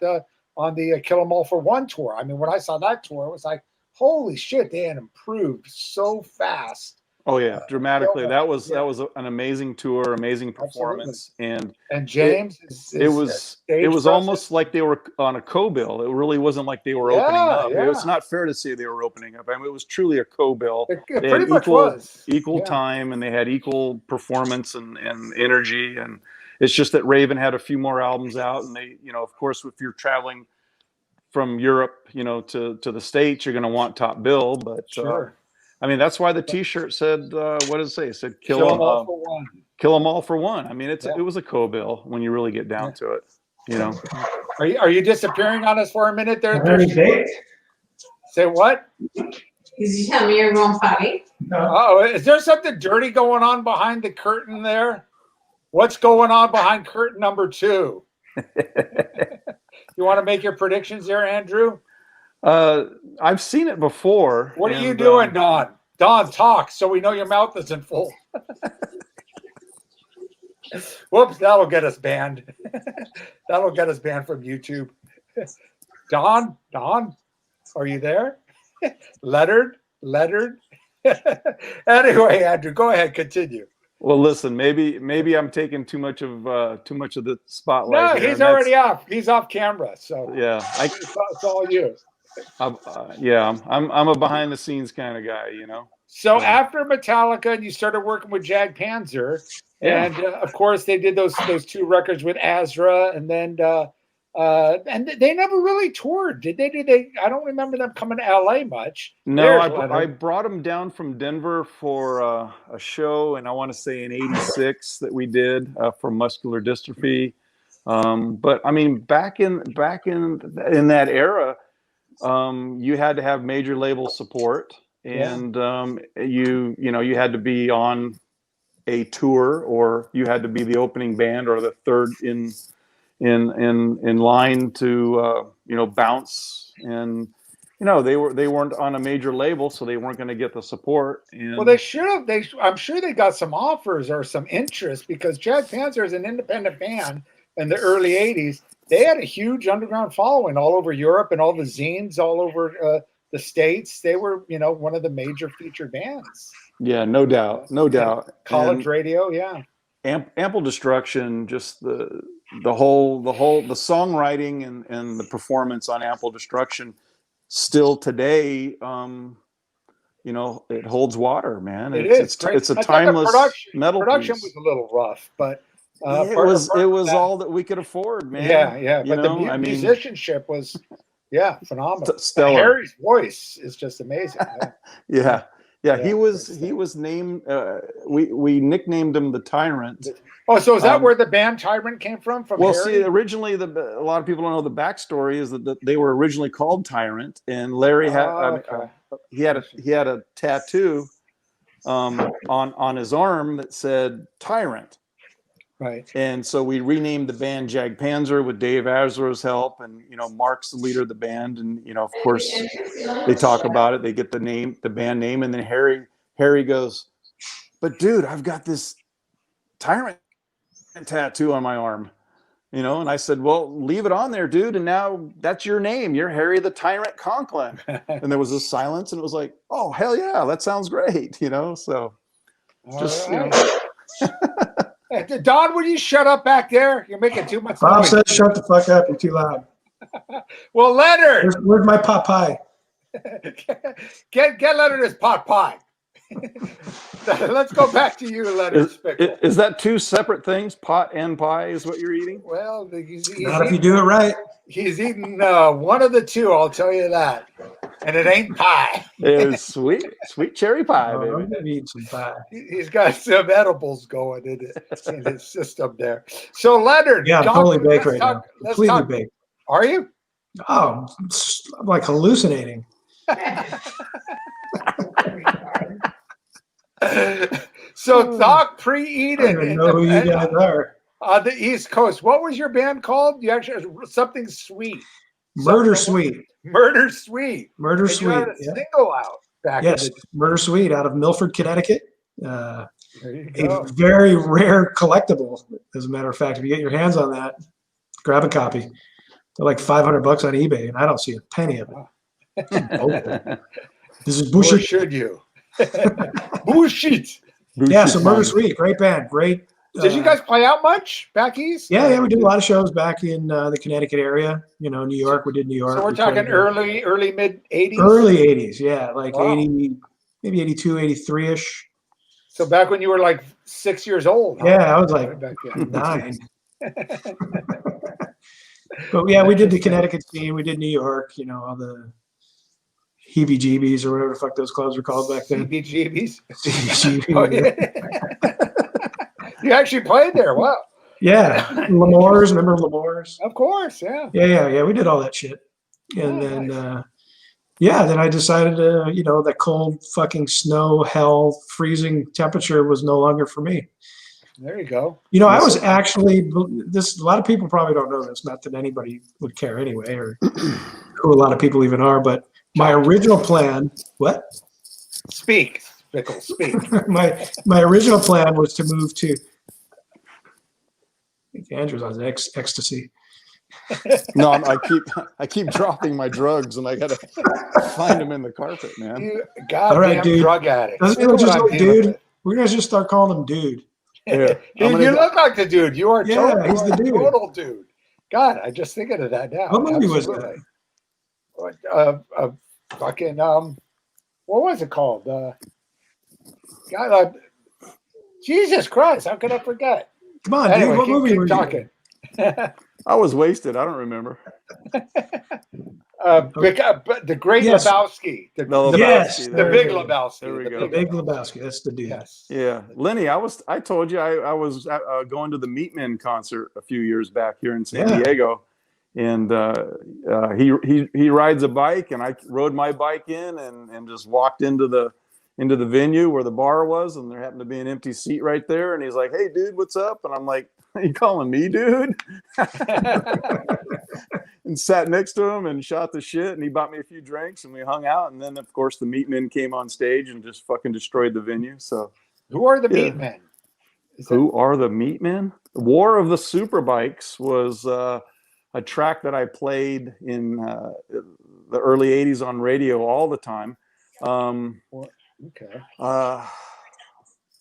the Kill 'Em All for One tour. I mean, when I saw that tour, it was like, holy shit, they had improved so fast. Oh yeah, dramatically. That was an amazing tour, amazing performance, and James. It was almost like they were on a co-bill. It really wasn't like they were opening up. Yeah. It's not fair to say they were opening up. I mean, it was truly a co-bill. It pretty much was equal time, and they had equal performance and energy. And it's just that Raven had a few more albums out, and they, of course, if you're traveling from Europe, to the States, you're going to want top bill, but. Sure. I mean, that's why the T-shirt said, what does it say? It said, Kill 'Em All for One. Kill 'Em All for One. I mean, it was a co-bill when you really get down to it, Are you disappearing on us for a minute there? Say what? Did you tell me you're going potty? Oh, is there something dirty going on behind the curtain there? What's going on behind curtain number 2? You want to make your predictions there, Andrew? I've seen it before. What are you doing, Don? Don, talk so we know your mouth isn't full. Whoops, that'll get us banned. That'll get us banned from YouTube. Don, are you there? Lettered. Anyway, Andrew, go ahead, continue. Well, listen, maybe I'm taking too much of the spotlight. No, he's already off. He's off camera, so yeah, it's all you. Yeah, I'm a behind the scenes kind of guy, you know. So Yeah. after Metallica, you started working with Jag Panzer, Yeah. and of course they did those 2 records with Azra, and then and they never really toured, did they? Did they? I don't remember them coming to LA much. No, There's I Leonard. brought him down from Denver for a show, and I want to say in '86 that we did for muscular dystrophy. But I mean, back in that era, you had to have major label support, and you had to be on a tour, or you had to be the opening band or the third in line to bounce. And they weren't on a major label, so they weren't going to get the support. And Well, they should have. I'm sure they got some offers or some interest, because Jag Panzer is an independent band in the early '80s. They had a huge underground following all over Europe and all the zines all over the States. They were, one of the major featured bands. Yeah, no doubt. College radio, yeah. Ample Destruction, just the songwriting and the performance on Ample Destruction, still today, it holds water, man. It's a timeless metal production piece. was a little rough, but it was all that we could afford, man. Yeah. But the musicianship was, phenomenal. Stellar. Harry's voice is just amazing. Yeah. He was named. We nicknamed him the Tyrant. Oh, so is that where the band Tyrant came from? Well, Harry? see, originally a lot of people don't know the backstory is that they were originally called Tyrant, and Larry had he had a tattoo on his arm that said Tyrant. Right. And so we renamed the band Jag Panzer with Dave Azra's help, and Mark's the leader of the band, and of course they talk about it, they get the band name, and then Harry goes, "But dude, I've got this Tyrant tattoo on my arm." And I said, "Well, leave it on there, dude, and now that's your name. You're Harry the Tyrant Conklin." And there was a silence, and it was like, "Oh, hell yeah, that sounds great." So just Don, would you shut up back there? You're making too much Bob noise. said, "Shut the fuck up! You're too loud." Well, Leonard, Where's my pot pie? get Leonard his pot pie. Let's go back to you, Leonard Spickle. Is that two separate things? Pot and pie is what you're eating? Well, he's Not if you do it right. He's eating one of the two, I'll tell you that. And it ain't pie. It was sweet cherry pie, I'm baby. gonna eat some pie. He's got some edibles going in his system there. So, Leonard. Yeah, I'm totally baked right now. Completely baked. Are you? Oh, I'm like hallucinating. So, Doc I pre-Eden. don't even know who you guys are. On the East Coast. What was your band called? You actually something sweet. Murder Sweet. Murder Sweet. Murder And Sweet. you had a single out back in the Murder Sweet out of Milford, Connecticut. There you go. A very rare collectible. As a matter of fact, if you get your hands on that, grab a copy. They're like $500 on eBay, and I don't see a penny of it. This is bullshit. Or should you? Bullshit. Yeah, so Murder Sweet, great band, great. Did you guys play out much back east? Yeah, we did a lot of shows back in the Connecticut area. New York. We did New York. So we're talking early mid 80s. Early 80s, yeah, like Wow. 80, maybe 82, 83ish. So back when you were like 6 years old. Huh? Yeah, I was like Back then. 9. But yeah, we did the Connecticut scene. We did New York. All the heebie-jeebies or whatever the fuck those clubs were called back then. CBGBs. CBGB. Oh, yeah. You actually played there. Wow. Yeah, Lemore's. Remember Lemore's? Of course. Yeah. Yeah. We did all that shit, and then then I decided to, that cold fucking snow, hell, freezing temperature was no longer for me. There you go. I was actually this. A lot of people probably don't know this. Not that anybody would care anyway, or who a lot of people even are. But my original plan. What? Speak, Spickle. Speak. my original plan was to move to. I think Andrew's on ecstasy. No, I keep dropping my drugs, and I gotta find them in the carpet, man. You goddamn drug addict. Dude. We're gonna just start calling him dude. Yeah, You look like the dude. You are he's the dude. total dude. God, I just thinking of that now. What movie was that? fucking what was it called? God, Jesus Christ! How could I forget? Come on, Anyway, dude. What movie were keep you? talking. I was wasted. I don't remember. But the Great Yes. Lebowski, the Yes, the there Big we go. Lebowski. There we the go. The Big Lebowski. That's the dude. Yes. Yeah, Lenny, I told you I was going to the Meatmen concert a few years back here in San Yeah. Diego, and he rides a bike, and I rode my bike in and just walked into the venue where the bar was, and there happened to be an empty seat right there, and he's like, "Hey, dude, what's up?" And I'm like, "Are you calling me, dude?" And sat next to him and shot the shit, and he bought me a few drinks, and we hung out, and then of course the Meatmen came on stage and just fucking destroyed the venue. So Who are the Yeah. Meatmen? who are the Meatmen? War of the Superbikes was a track that I played in the early 80s on radio all the time. Okay.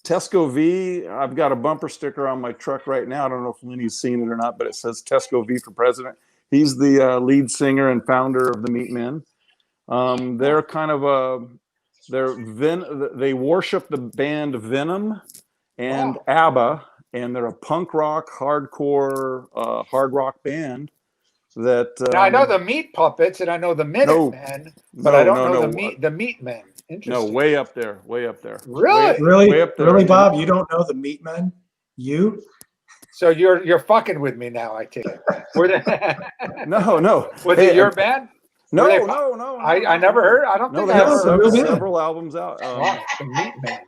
Tesco V, I've got a bumper sticker on my truck right now. I don't know if Lenny's seen it or not, but it says Tesco V for president. He's the lead singer and founder of the Meatmen. They're kind of they worship the band Venom and ABBA, and they're a punk rock, hardcore, hard rock band. That Now, I know the Meat Puppets and I know the Minutemen, but I don't know the Meatmen. Interesting. No, way up there, way up there. Really? Really? Way up there. Really, Bob? You don't know the Meatmen? You? So you're fucking with me now, I take it. Were they, No. was Hey, it your band? No, Were they- no. I never heard. I don't No, think they I have ever heard. several albums out. Wow, the Meatmen.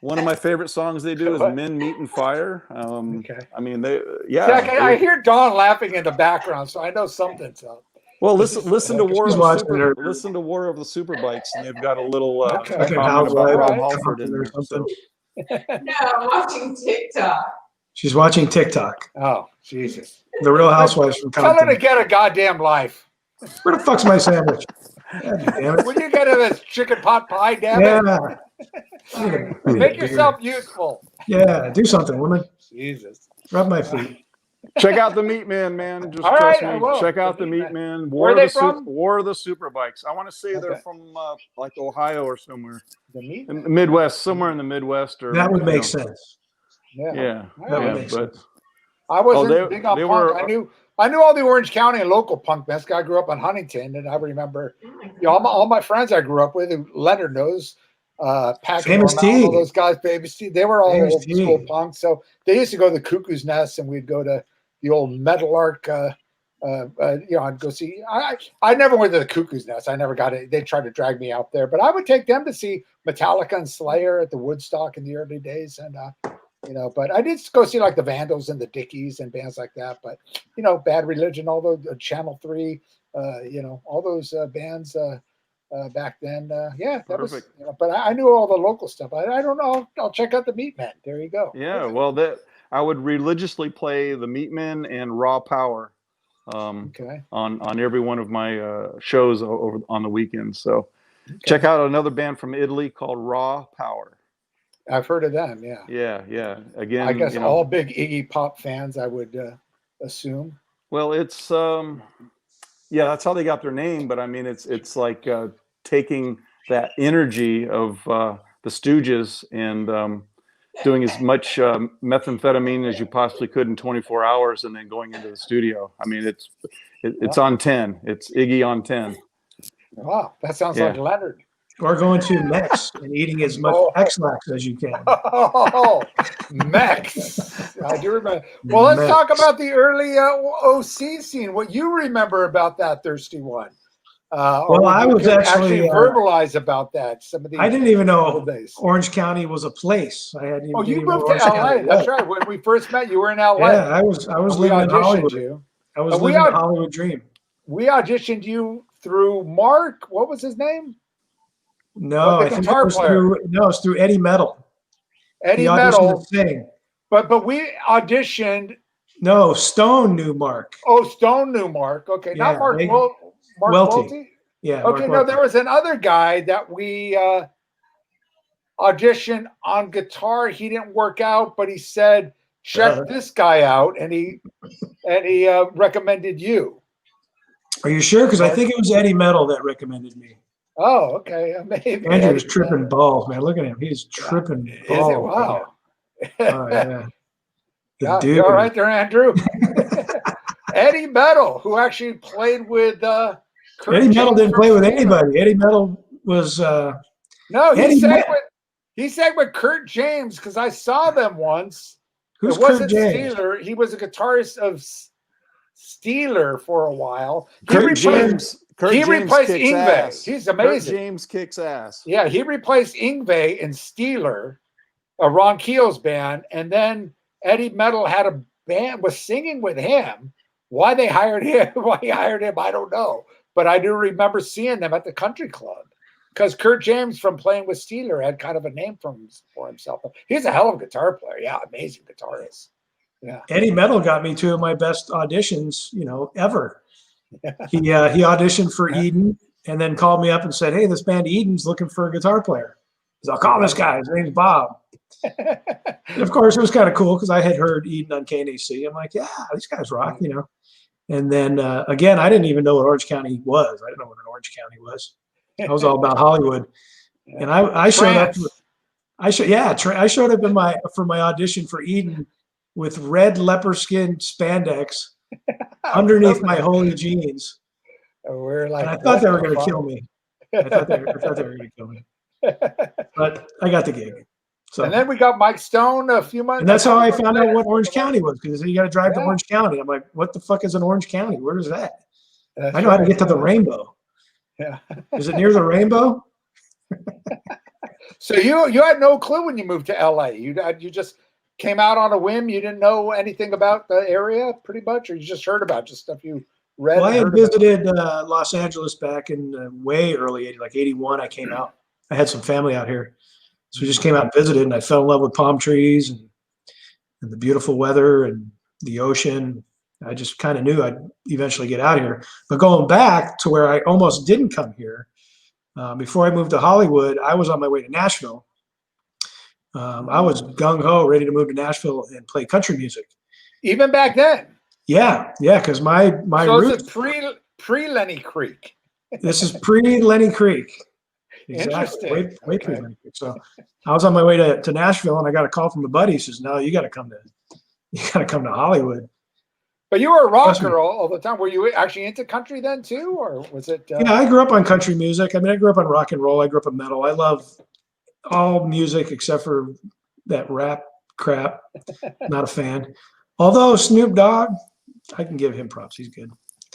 One of my favorite songs they do is "Men, Meat, and Fire." Okay. I mean, See, I hear Dawn laughing in the background, so I know something's up. well, listen to War of the watching her. listen to War of the Superbikes, and they've got a little Okay. Fucking comment about housewife Rob Right. Halford in or there. So. something. No, I'm watching TikTok. She's watching TikTok. Oh, Jesus. The Real Housewives from Tell her to Compton. get a goddamn life. Where the fuck's my sandwich? God damn it. Would you get a chicken pot pie, damn it? Yeah. Make yourself useful. Yeah, do something, woman. Jesus. Rub my feet. Check out the Meatmen, man. Just All trust right, I me. will. Check out The the Meatmen. Meatmen. Where are they from? War of the Superbikes. I want to say they're Okay. from like Ohio or somewhere The Meatmen. in the Midwest, somewhere in the Midwest. Or That would you make know. sense. Yeah. Yeah, That would yeah, make but sense. I wasn't they- big on they punk. were- I knew all the Orange County and local punk bands. I grew up in Huntington, and I remember all my friends I grew up with. Who Leonard knows, Patrick Famous Normal, T. all those guys, Baby Steve. They were all Famous old T. school punk. So they used to go to the Cuckoo's Nest, and we'd go to the old Metal Arc. I'd go see. I never went to the Cuckoo's Nest. I never got it. They tried to drag me out there, but I would take them to see Metallica and Slayer at the Woodstock in the early days, and but I did go see like the Vandals and the Dickies and bands like that. But Bad Religion, all those Channel 3, all those bands back then. Yeah, that was. Perfect. But I knew all the local stuff. I don't know. I'll check out the Meatmen. There you go. yeah, well, I would religiously play the Meatmen and Raw Power Okay. on every one of my shows over on the weekends. So check out another band from Italy called Raw Power. I've heard of them. Yeah. Yeah. Again, I guess all big Iggy Pop fans, I would assume. Well, it's that's how they got their name. But I mean, it's like taking that energy of the Stooges and doing as much methamphetamine as you possibly could in 24 hours, and then going into the studio. I mean, it's on 10. It's Iggy on 10. Wow, that sounds Yeah. like Leonard. Or going to Mex and eating as much X-Lax as you can. Oh, Mex. I do remember. Well, let's Mex. talk about the early OC scene. What you remember about that Thirsty One? Well, I was actually verbalize about that. Some of the I didn't even know old days. Orange County was a place. I hadn't even. Oh, you didn't even moved know to Orange LA. County That's was. right. When we first met, you were in LA. Yeah, I was We living in auditioned Hollywood. you. I was And we living the aud- Hollywood dream. We auditioned you through Mark. What was his name? No, the I think guitar it was player. through Eddie Metal. Eddie He auditioned Metal. to sing. But we auditioned. No, Stone knew Mark. Oh, Stone knew Mark. Okay, not Yeah, Mark. they- Mark Welty. Welty. Yeah. Okay, Mark no, there was another guy that we auditioned on guitar. He didn't work out, but he said, "Check this guy out," and he recommended you. Are you sure? Because I think it was Eddie Metal that recommended me. Oh, okay. Maybe Andrew was tripping balls, man. Look at him. He's tripping balls. Is it? Wow. Oh, yeah. Yeah, Dude. you're all right there, Andrew. Eddie Metal, who actually played with Kurt Eddie Metal James didn't play with from anybody. Eddie Metal was No, Eddie he sang with Kurt James because I saw them once. Who's it wasn't Kurt James? Steeler. He was a guitarist of Steeler for a while. Kurt James replaced kicks Yngwie. ass. He's amazing. Kurt James kicks ass. Yeah, he replaced Yngwie in Steeler, Ron Keel's band, and then Eddie Metal had a band, was singing with him. Why he hired him, I don't know. But I do remember seeing them at the country club because Kurt James, from playing with Steeler, had kind of a name for himself. He's a hell of a guitar player. Yeah, amazing guitarist. Yeah. Eddie Metal got me two of my best auditions, ever. He auditioned for Eden and then called me up and said, "Hey, this band Eden's looking for a guitar player." He's like, "I'll call this guy. His name's Bob." And of course, it was kind of cool because I had heard Eden on KNAC. I'm like, "Yeah, these guys rock," And then again, I didn't even know what Orange County was. I didn't know what an Orange County was. I was all about Hollywood, and I showed up. I showed up for my audition for Eden with red leopard skin spandex underneath my holy jeans. We're like, and I thought they were going to kill me. I thought they were going to kill me. But I got the gig. So, and then we got Mike Stone a few months. And that's how I found out what Orange County was, because you got to drive to Orange County. I'm like, what the fuck is an Orange County? Where is that? I know how to get to the Rainbow. Yeah. Is it near the Rainbow? So you had no clue when you moved to LA. You just came out on a whim. You didn't know anything about the area, pretty much, or you just heard about just stuff you read. Well, I had visited Los Angeles back in way early 80s, like 81. I came out. I had some family out here, so we just came out and visited, and I fell in love with palm trees and the beautiful weather and the ocean. I just kind of knew I'd eventually get out here. But going back to where I almost didn't come here, before I moved to Hollywood, I was on my way to Nashville. I was gung-ho, ready to move to Nashville and play country music. Even back then? Yeah, because my so roots. Is it pre-Lenny Creek? This is pre-Lenny Creek. Exactly. Interesting. Way pre-Lenny Creek. So I was on my way to Nashville, and I got a call from a buddy. He says, "No, you got to come to Hollywood." But you were a rocker all the time. Were you actually into country then too, or was it? Yeah, I grew up on country music. I mean, I grew up on rock and roll. I grew up on metal. I love all music except for that rap crap. Not a fan. Although Snoop Dogg, I can give him props. He's good.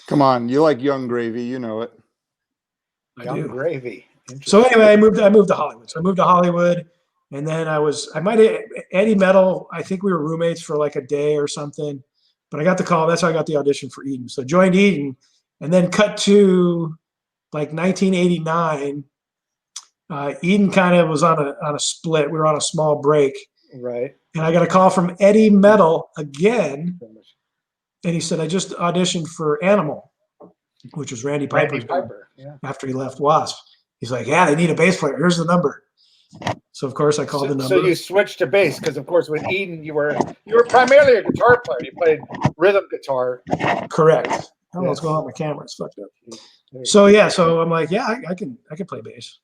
Come on, you like Young Gravy, you know it. Young Gravy. So anyway, I moved to Hollywood. So I moved to Hollywood, and then Eddie Metal. I think we were roommates for like a day or something. But I got the call. That's how I got the audition for Eden. So joined Eden, and then cut to like 1989. Eden kind of was on a split. We were on a small break. Right. And I got a call from Eddie Metal again. And he said, "I just auditioned for Animal," which was Randy Piper. Yeah. After he left Wasp. He's like, "Yeah, they need a bass player. Here's the number." So of course I called the number. So you switched to bass because of course with Eden you were primarily a guitar player. You played rhythm guitar. Correct. I don't know what's going on with my camera. It's fucked up. So I'm like, yeah, I can play bass.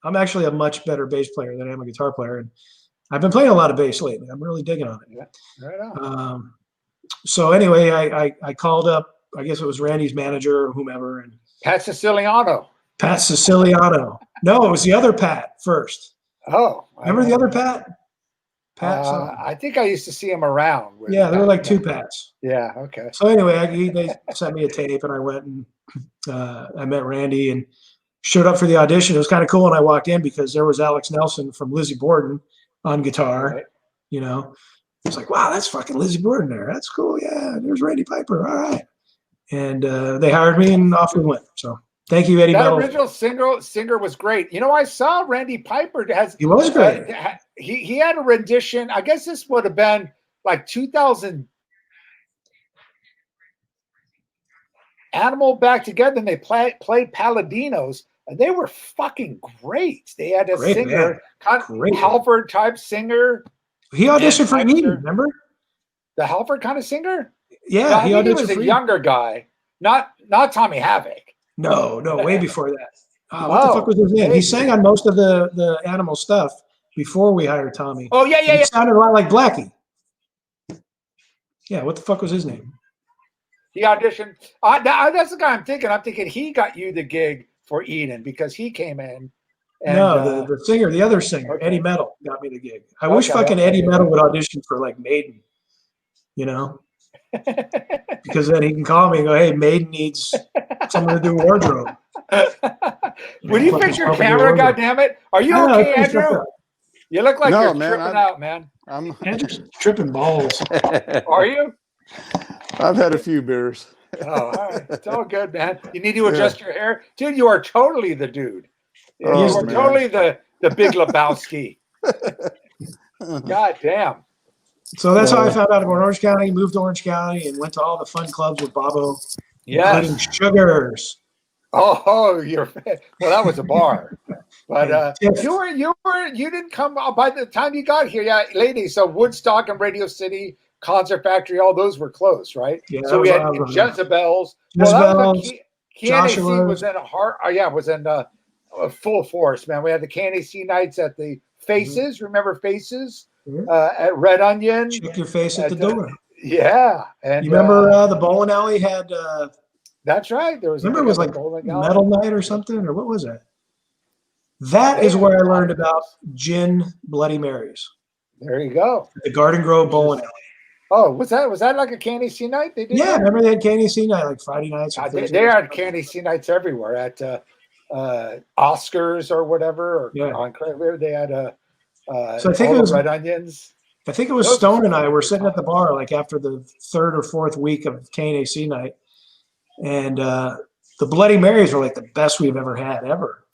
I'm actually a much better bass player than I am a guitar player, and I've been playing a lot of bass lately. I'm really digging on it. Yeah, right on. So anyway, I called up. I guess it was Randy's manager or whomever, and Pat Siciliano. Pat Siciliano. No, it was the other Pat first. Oh, remember the other Pat? Pat. I think I used to see him around. Yeah, there were like two Pats. Yeah. Okay. So anyway, they sent me a tape, and I went and I met Randy and showed up for the audition. It was kind of cool when I walked in because there was Alex Nelson from Lizzie Borden on guitar. Right. It's like, wow, that's fucking Lizzie Borden there. That's cool. Yeah, there's Randy Piper. All right. And they hired me, and off we went. So thank you, Eddie Metal. That original singer was great. I saw Randy Piper. He was great. He had a rendition. I guess this would have been like 2000. Animal back together, and they played Paladinos, and they were fucking great. They had a singer, Halford type singer. He auditioned for Eden, remember? The Halford kind of singer? Yeah, he was a younger guy. Not Tommy Havoc. No, way before that. What the fuck was his name? Hey. He sang on most of the Animal stuff before we hired Tommy. Oh yeah. He sounded a lot like Blackie. Yeah, what the fuck was his name? He auditioned. That's the guy I'm thinking. I'm thinking he got you the gig for Eden because he came in. And, No, the singer, the other singer, okay. Eddie Metal got me the gig. I wish fucking Eddie Metal would audition for like Maiden, you know? Because then he can call me and go, hey, Maiden needs someone to do wardrobe. Would you fix your camera, goddammit? Are you okay, Andrew? You look like you're tripping out, man. I'm Andrew's tripping balls. Are you? I've had a few beers. Oh, all right. It's all good, man. You need to adjust your hair. Dude, you are totally the dude. You are totally the Big Lebowski. God damn. So that's how I found out about Orange County, moved to Orange County, and went to all the fun clubs with Bobo, including Sugars. Oh, well, that was a bar. But you didn't come by the time you got here. Yeah, ladies. So Woodstock and Radio City, Concert Factory, all those were closed, right? Yeah, so we had Jezebel's. Well, KNAC was in was in full force, man. We had the KNAC nights at the Faces. Mm-hmm. Remember Faces? Mm-hmm. At Red Onion. Check your face at the door. Yeah, and you remember the bowling alley had. That's right. There was. Remember, it was like Metal Night or something, or what was that? That is where I learned about gin Bloody Marys. There you go. The Garden Grove bowling alley. Oh, was that like a KNAC night? They did. Yeah, remember they had KNAC night like Friday nights. They had KNAC nights everywhere at Oscars or whatever. Or on Crave, they had so I think it was Red Onions. I think it was Stone and I were sitting at the bar like after the third or fourth week of KNAC night, and the Bloody Marys were like the best we've ever had ever.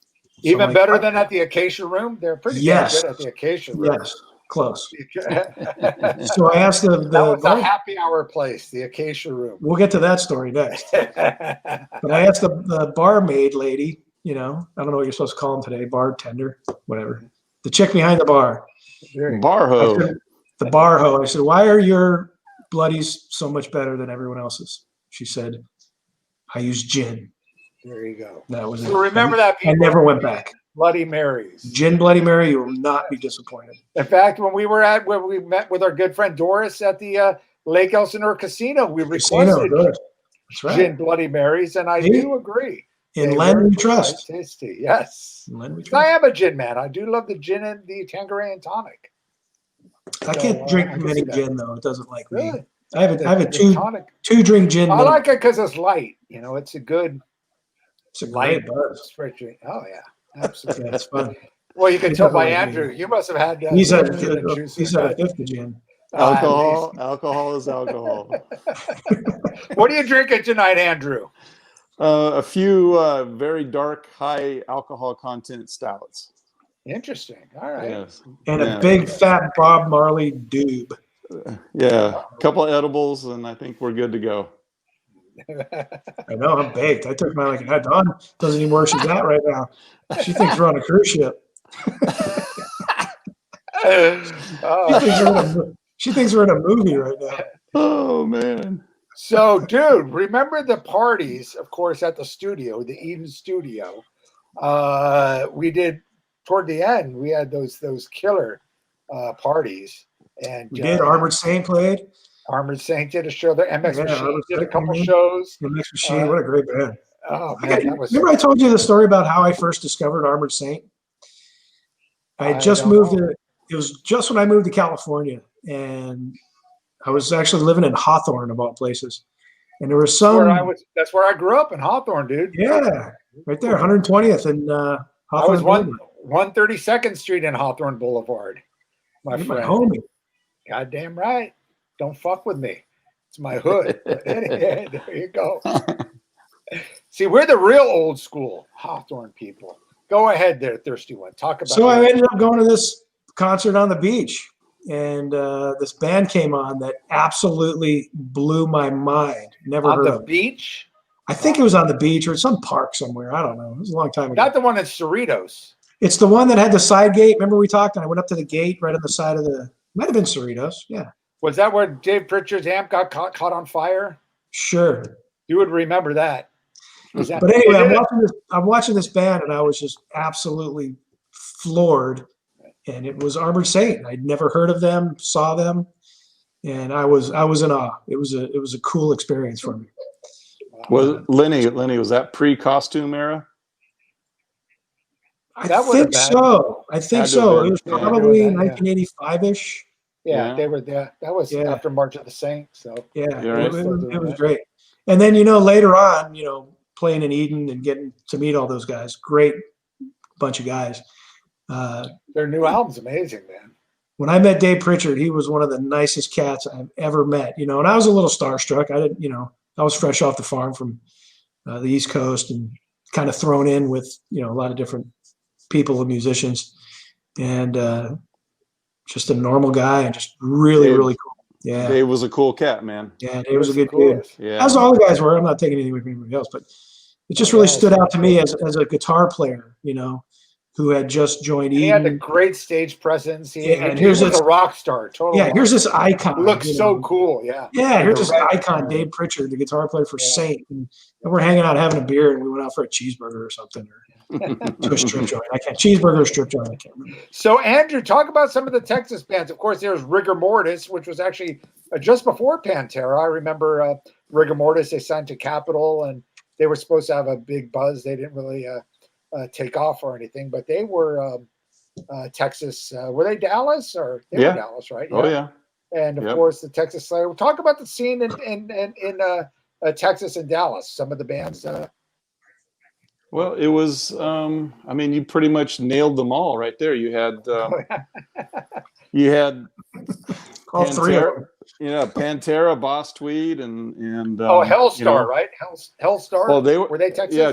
Even better than at the Acacia Room. They're pretty good at the Acacia Room. Yes, close. So I asked that was a happy hour place, the Acacia Room. We'll get to that story next. But I asked the barmaid lady, I don't know what you're supposed to call them today, bartender, whatever. The chick behind the bar. Bar hoe. The bar hoe. I said, why are your bloodies so much better than everyone else's? She said, I use gin. There you go. That was so it. Remember that. I never went back. Bloody Marys. Gin Bloody Mary, you will not be disappointed. In fact, when we met with our good friend Doris at the Lake Elsinore Casino, we requested Gin Bloody Marys, and I do agree. In Len we trust. Tasty, yes. I am a gin man. I do love the gin and the Tanqueray and tonic. I can't drink many gin though. It doesn't like me. I have a two drink gin. I like it because it's light. It's a good. It's a light buzz. Oh yeah, absolutely. Yeah, it's fun. Well, you can tell by Andrew. You must have had. He's had a fifth of gin. Alcohol is alcohol. What are you drinking tonight, Andrew? A few very dark, high alcohol content stouts. Interesting. All right. Yes. And a big fat Bob Marley doob. Yeah, a couple of edibles, and I think we're good to go. I know, I'm baked. I took mine like an Dawn doesn't even where she's at right now. She thinks we're on a cruise ship. She thinks we're in a movie right now. Oh man. So, dude, remember the parties, of course, at the studio, the Eden studio. We did toward the end. We had those killer parties, and we did. Armored Saint played. Armored Saint did a show there. MX Machine did a couple shows. MX Machine, what a great band! Oh man, remember I told you the story about how I first discovered Armored Saint? I had just moved to. It was just when I moved to California, and I was actually living in Hawthorne of all places, and there was some. That's where I grew up in Hawthorne, dude. Yeah, right there, 120th and Hawthorne. I was 132nd Street in Hawthorne Boulevard. My friend, my homie. Goddamn right. Don't fuck with me. It's my hood. There you go. See, we're the real old school Hawthorne people. Go ahead there, Thirsty One. Talk about. So I ended up going to this concert on the beach, and this band came on that absolutely blew my mind. Never heard of it. On the beach? I think it was on the beach or some park somewhere. I don't know. It was a long time ago. Not the one in Cerritos. It's the one that had the side gate. Remember we talked, and I went up to the gate right on the side of the. Might have been Cerritos. Yeah. Was that where Dave Pritchard's amp got caught on fire? Sure. You would remember that. That but anyway, I'm watching this band, and I was just absolutely floored. And it was Armored Saint. I'd never heard of them, saw them, and I was in awe. It was a cool experience for me. Was Lenny, was that pre-costume era? I think so. It was probably 1985-ish. Yeah, they were there. That was after March of the Saints. So it was great. And then later on, playing in Eden and getting to meet all those guys, great bunch of guys. Their new album's amazing, man. When I met Dave Pritchard, he was one of the nicest cats I've ever met. And I was a little starstruck. I didn't, I was fresh off the farm from the East Coast and kind of thrown in with a lot of different people and musicians, and just a normal guy and just really cool. Yeah, Dave was a cool cat, man. Yeah, Dave was a good dude. Yeah, as all the guys were. I'm not taking anything from anybody else, but it just really stood out to me as a guitar player, who had just joined Eden. He had a great stage presence. He was a rock star. Totally. Yeah, here's this icon. Looks so cool. Yeah. Yeah, here's this icon, Dave Pritchard, the guitar player for Saint, and we're hanging out having a beer, and we went out for a cheeseburger or something, or to a strip joint. Cheeseburger or strip joint. I can't remember. So Andrew, talk about some of the Texas bands. Of course, there's Rigor Mortis, which was actually just before Pantera. I remember Rigor Mortis. They signed to Capitol, and they were supposed to have a big buzz. They didn't really take off or anything, but they were Texas. Were they Dallas or they were Dallas, right? Oh yeah. And of course the Texas Slayer. We'll talk about the scene in Texas and Dallas. Some of the bands. Well, it was. You pretty much nailed them all right there. You had. You had. All three of them. Pantera, Boss Tweed, and Hellstar, right? Hellstar. Oh, were they Texas? Yeah,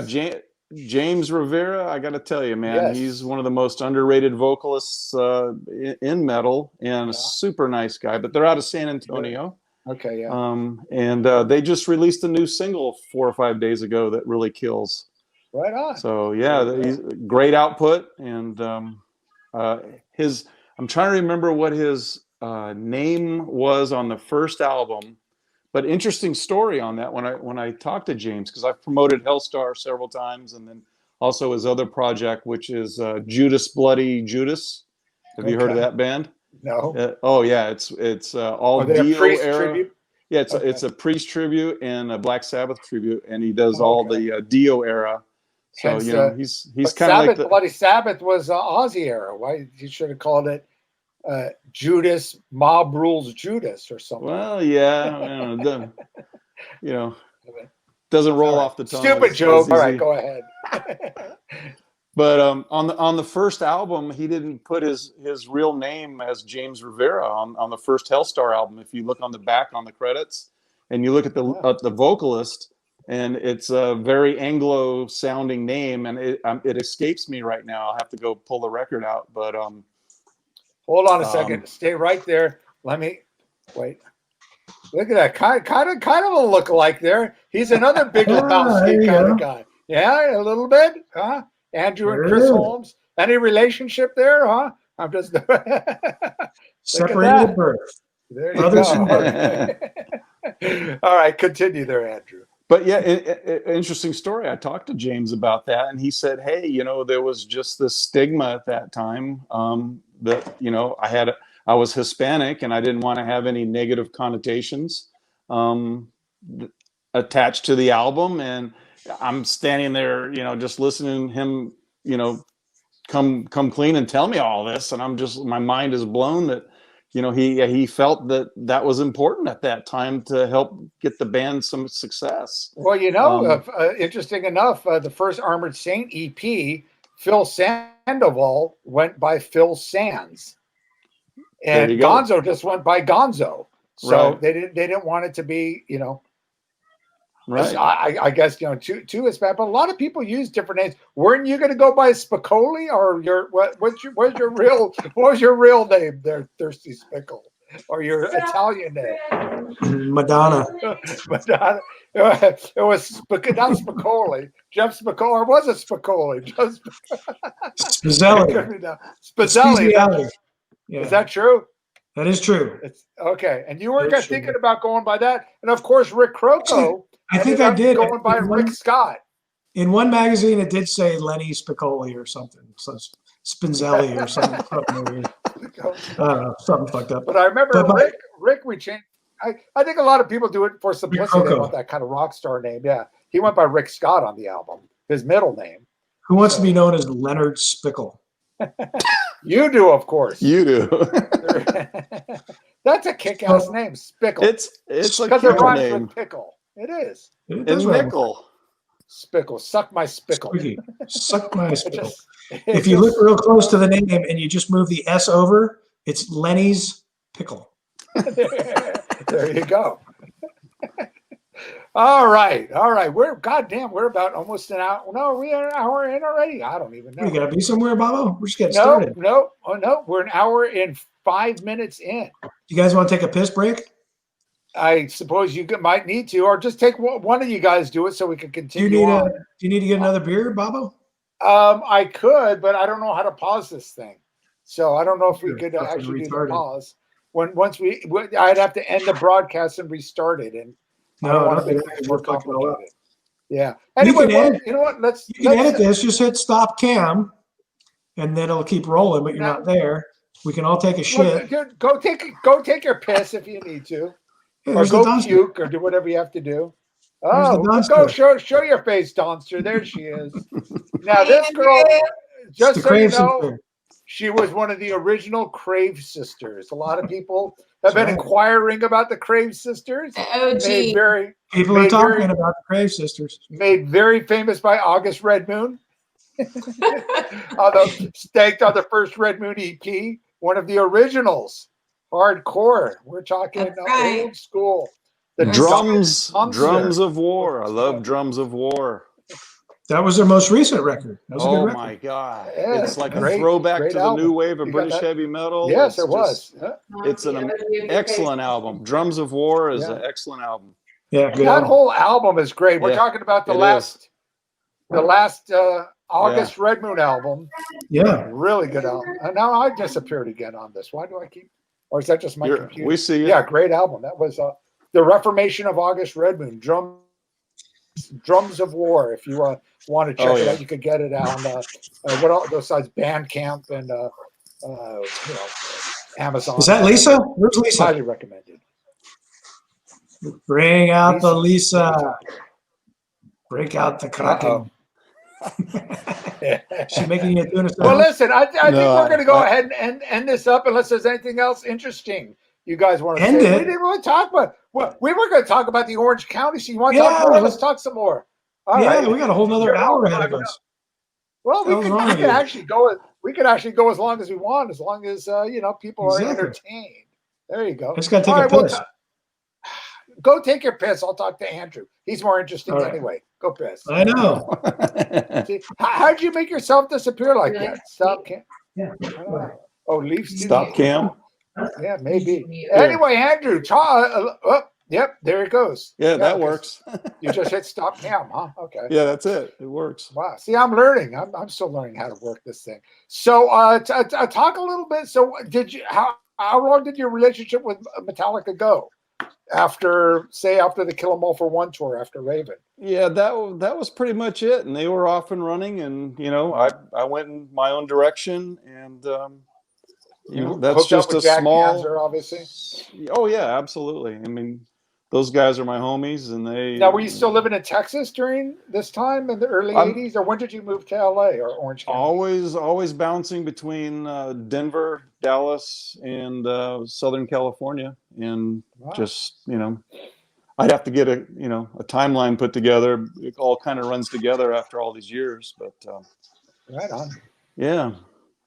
James Rivera, I got to tell you, man, he's one of the most underrated vocalists in metal, and a super nice guy. But they're out of San Antonio. Okay, yeah. And they just released a new single 4 or 5 days ago that really kills. Right on. So he's great output, and I'm trying to remember what his name was on the first album. But interesting story on that when I talked to James, because I've promoted Hellstar several times, and then also his other project, which is Judas Bloody Judas. Have you heard of that band? No. It's all Dio era. Tribute? Yeah, it's a Priest tribute and a Black Sabbath tribute, and he does all the Dio era. So he's kind of like the Bloody Sabbath was Ozzy era. Why you should have called it Judas Mob Rules Judas or something. Well, doesn't roll off the tongue. Stupid joke. All right, go ahead. But on the first album, he didn't put his real name as James Rivera on the first Hellstar album. If you look on the back on the credits, and you look at the vocalist, and it's a very Anglo-sounding name, and it escapes me right now. I'll have to go pull the record out, but hold on a second. Stay right there. Let me wait. Look at that. Kind of a look-alike there. He's another Big Lebowski kind of guy. Yeah, a little bit. Huh? Andrew and Chris Holmes. Any relationship there? Huh? I'm just separated at birth. There you go. All right, continue there, Andrew. But yeah, interesting story. I talked to James about that, and he said, "Hey, there was just this stigma at that time that I was Hispanic, and I didn't want to have any negative connotations attached to the album." And I'm standing there, just listening to him, come clean and tell me all this, and my mind is blown that. He felt that was important at that time to help get the band some success. Well, interesting enough, the first Armored Saint EP, Phil Sandoval went by Phil Sands, and Gonzo just went by Gonzo. So they didn't want it to be, Right. I guess too Hispanic, but a lot of people use different names. Weren't you going to go by Spicoli, or what was your real name there, Thirsty Spickle, or your Italian name? Madonna. Madonna. It was not Spicoli. Jeff Spicoli, or was it Spicoli? Just Spizzelli. Spizzelli. Yeah. Is that true? That is true. It's okay. And you weren't thinking about going by that. And of course, Rick Croco I think I did. Going by Rick Scott. In one magazine, it did say Lenny Spickle or something, so Spinzelli or something. I don't know, something fucked up. But I remember Rick, we changed. I think a lot of people do it for simplicity. They want that kind of rock star name. Yeah. He went by Rick Scott on the album, his middle name. Who wants to be known as Leonard Spickle? You do, of course. You do. That's a kick-ass name, Spickle. It's because it rhymes with pickle. It is. And nickel. Spickle. Suck my spickle. Suck my spickle. If you look real close to the name and you just move the S over, it's Lenny's Pickle. There you go. All right. We're about almost an hour. No, we are an hour in already. I don't even know. You gotta be somewhere, Bobo. We're just getting started. No. We're an hour and 5 minutes in. You guys want to take a piss break? I suppose you might need to, or just take one of you guys do it so we can continue. Do you need to get another beer, Bobo? I could, but I don't know how to pause this thing. So I don't know if we could actually do the pause. I'd have to end the broadcast and restart it, and I don't want to make things more complicated. Yeah. Anyway, you know what? Let's edit this. Just hit stop cam, and then it'll keep rolling. But you're not there. We can all take a shit. Go take your piss if you need to, or go puke, or do whatever you have to do. Oh, go show your face, Donster. There she is. Now this girl, just so you know, she was one of the original Crave Sisters. A lot of people have been inquiring about the Crave Sisters. People are talking about the Crave Sisters. Made very famous by August Red Moon. Although staked on the first Red Moon EP, one of the originals, hardcore. We're talking old school. The drums of war. I love Drums of War. That was their most recent record. That was a good record. My God. Yeah, it's like a throwback to the new wave of British heavy metal. Yes, it was. It's an excellent album. Drums of War is an excellent album. Yeah, that whole album is great. We're talking about the last August Red Moon album. Yeah. Really good album. And now I disappeared again on this. Why do I keep, or is that just my computer? We see it. Yeah, great album. That was The Reformation of August Red Moon. Drums of War. If you want to check it out, you could get it on what else besides Bandcamp and Amazon. Is that Lisa? Where's Lisa? Highly recommended. Bring out the Lisa. Break out the Kraken. She's making it doing Well, listen, I think we're going to go ahead and end this up unless there's anything else interesting you guys want to say. We didn't really talk about. Well, we were going to talk about the Orange County. So you want to talk more? Let's talk some more. All right. We got a whole nother hour ahead of us. Well, we can actually go. We can actually go as long as we want, as long as people are entertained. There you go. Just got to take a piss. Go take your piss. I'll talk to Andrew. He's more interesting anyway. Go piss. I know. See, how'd you make yourself disappear like that? Stop cam. Yeah. Leave. Stop cam. Yeah, maybe. Anyway, Andrew. Yep, there it goes. Yeah, that works. You just hit stop cam, huh? Okay. Yeah, that's it. It works. Wow. See, I'm learning. I'm still learning how to work this thing. So, talk a little bit. So, how long did your relationship with Metallica go? After the Kill 'Em All for One tour, after Raven. Yeah, that was pretty much it, and they were off and running, and I went in my own direction, and that's just a small. Panzer, obviously. Oh yeah, absolutely. I mean, those guys are my homies, and they. Now, were you still living in Texas during this time in the early '80s, or when did you move to LA or Orange County? Always bouncing between Denver, Dallas, and Southern California, and just I'd have to get a timeline put together. It all kind of runs together after all these years, but right on. Yeah,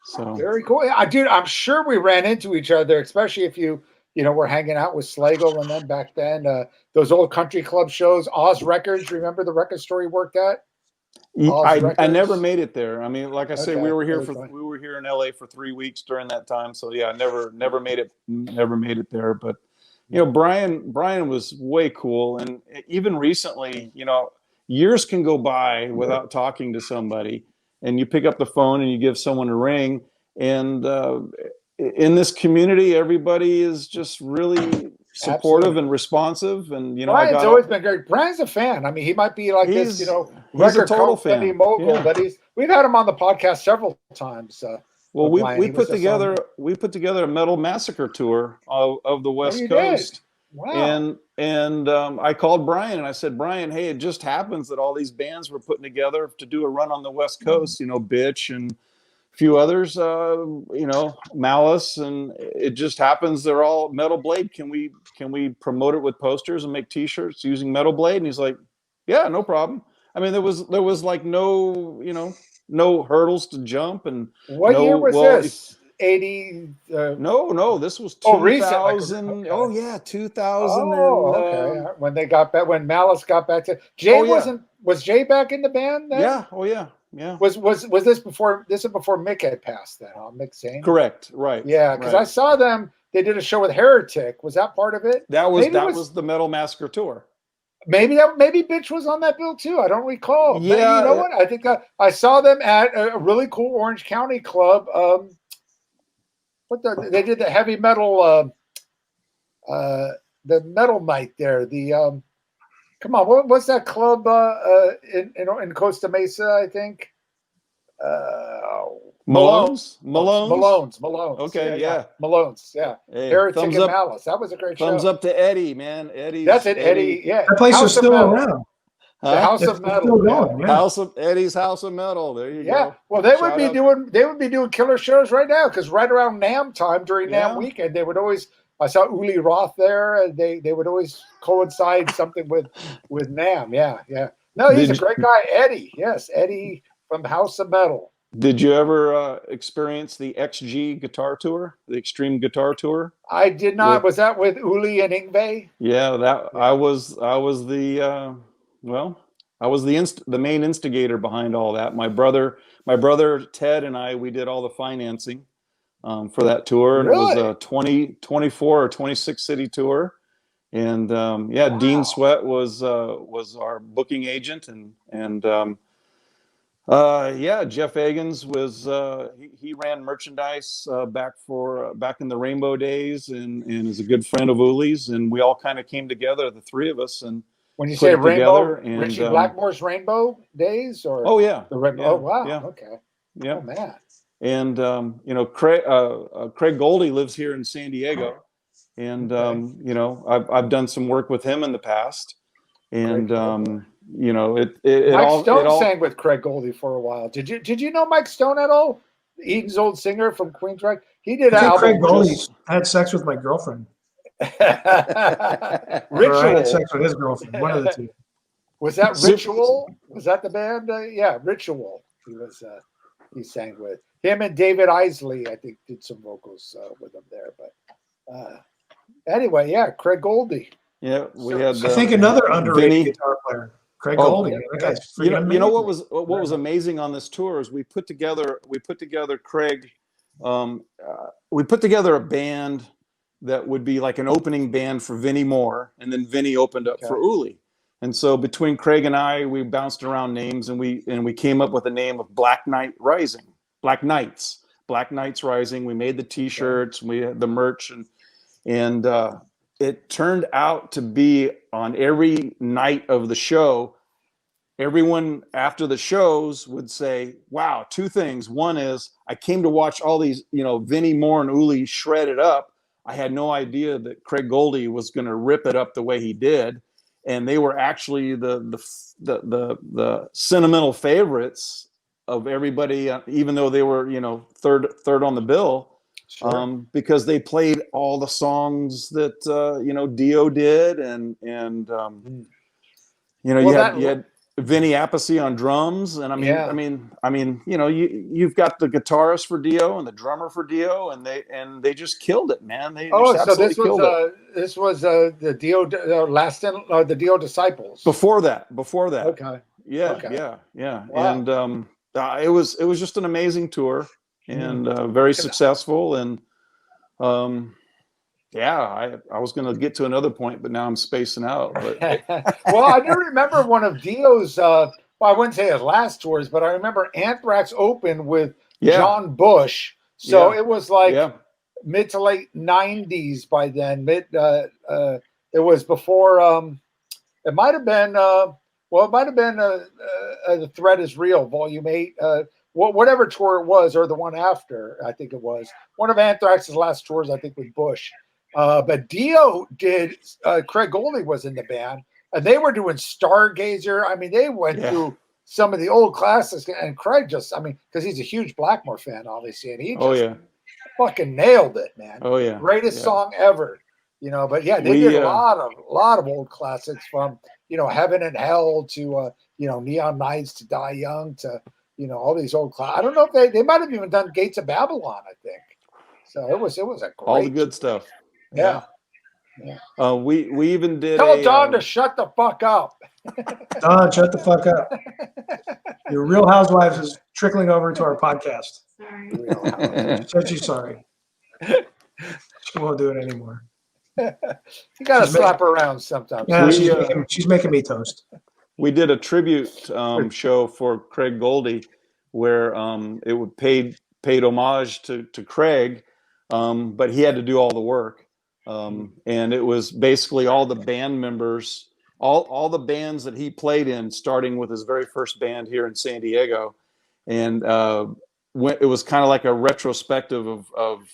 so very cool. Yeah, dude, I'm sure we ran into each other, especially if you were hanging out with Slagle, and then back then those old country club shows, Oz Records. Remember the record store you worked at? I never made it there. I mean, like I say, we were here in LA for 3 weeks during that time. So yeah, never made it there. But Brian was way cool, and even recently, years can go by without talking to somebody, and you pick up the phone and you give someone a ring, and in this community, everybody is just really supportive and responsive, and Brian's always been great. Brian's a fan. I mean, he might be like this, he's a record total fan. mogul, Yeah. but we've had him on the podcast several times. Well, Brian, we put together a Metal Massacre tour of the West Coast. Did. Wow. And I called Brian and I said, Brian, hey, it just happens that all these bands were putting together to do a run on the West Coast, Bitch and a few others, Malice, and it just happens they're all Metal Blade. Can we promote it with posters and make T-shirts using Metal Blade? And he's like, yeah, no problem. I mean, there was like no hurdles to jump. And what year was this? 80? No, this was 2000. Recent. Okay. Oh yeah, 2000. Okay. When Malice got back to Jay was Jay back in the band then? Yeah. Oh yeah. Yeah. Was this before? This is before Mick had passed then, huh? Mick Zane. Correct. Right. Yeah, because I saw them. They did a show with Heretic. Was that part of it? That was the Metal Massacre tour. Maybe Bitch was on that bill too. I don't recall. Yeah. Maybe, you know what? I think I saw them at a really cool Orange County club. They did the heavy metal, the metal night there. The come on, what's that club in Costa Mesa? I think Malone's. Okay, yeah. Malone's. Yeah, Hey, Heretic and up, Malice. That was a great show. Thumbs up to Eddie, man. That's it, Eddie. Yeah, that place is still around. The House of Metal. Still going, yeah. Eddie's House of Metal. There you go. Yeah. Well, they would be doing killer shows right now because right around NAMM time during NAMM weekend, they would always. I saw Uli Roth there, and they would always coincide something with NAMM. Yeah. No, he's a great guy, Eddie. Yes, Eddie from House of Metal. Did you ever experience the XG guitar tour, the Extreme Guitar Tour? I did not. Was that with Uli and Yngwie? Yeah, I was the main instigator behind all that. My brother Ted and we did all the financing for that tour. And really? It was a 24 or 26 city tour. And wow. Dean Sweat was our booking agent, and Jeff Agans was he ran merchandise back in the Rainbow days, and is a good friend of Uli's, and we all kind of came together, the three of us, and when you say Rainbow, Richie Blackmore's Rainbow days, or the Rainbow. Yeah, oh wow, yeah. Okay, yeah, oh man. And Craig Goldie lives here in San Diego, and I've done some work with him in the past, and Mike Stone sang with Craig Goldie for a while. Did you know Mike Stone at all? Eaton's old singer from Queensrÿche. He did an album. Craig Goldie had sex with my girlfriend. Ritual. I had sex with his girlfriend. One of the two. Was that Ritual? Was that the band? Ritual. He sang with him, and David Isley, I think, did some vocals with him there. But anyway, Craig Goldie. Yeah, we had. I think another underrated guitar player, Craig Goldie. You know what was amazing on this tour is we put together Craig. We put together a band that would be like an opening band for Vinnie Moore, and then Vinnie opened up for Uli. And so between Craig and we bounced around names, and we came up with the name of Black Knights Rising. We made the T-shirts, we had the merch, and it turned out to be on every night of the show. Everyone after the shows would say, wow, two things. One is I came to watch all these, Vinnie Moore and Uli shred it up. I had no idea that Craig Goldie was going to rip it up the way he did. And they were actually the sentimental favorites of everybody, even though they were, third on the bill. Sure. Because they played all the songs that Dio did, and you had Vinny Appice on drums, and you've got the guitarist for Dio and the drummer for Dio, and they just killed it, man. So this was the Dio the Dio Disciples. Before that. Okay. Yeah. Wow. And it was just an amazing tour. And very successful, and I was going to get to another point, but now I'm spacing out. But well, I do remember one of Dio's. I wouldn't say his last tours, but I remember Anthrax opened with John Bush. So it was like mid to late 90s by then. It was before, it might have been, The Threat is Real, Volume 8, whatever tour it was, or the one after, I think it was. One of Anthrax's last tours, I think, with Bush. But Dio did, Craig Goldie was in the band, and they were doing Stargazer. I mean, they went through some of the old classics, and Craig just, I mean, because he's a huge Blackmore fan, obviously, and he just fucking nailed it, man. Oh yeah, greatest song ever, you know. But yeah, they did a lot of old classics, from Heaven and Hell to Neon Nights to Die Young to all these old classics. I don't know if they might have even done Gates of Babylon, I think. So it was a great, all the good stuff. Yeah. We even did. Tell Don to shut the fuck up. Don, shut the fuck up. Your Real Housewives is trickling over to our podcast. Sorry. Said she's sorry. She won't do it anymore. You gotta slap her around sometimes. Yeah, she's making me toast. We did a tribute show for Craig Goldie, where it would paid homage to Craig, but he had to do all the work. And it was basically all the band members, all the bands that he played in, starting with his very first band here in San Diego. And it was kind of like a retrospective of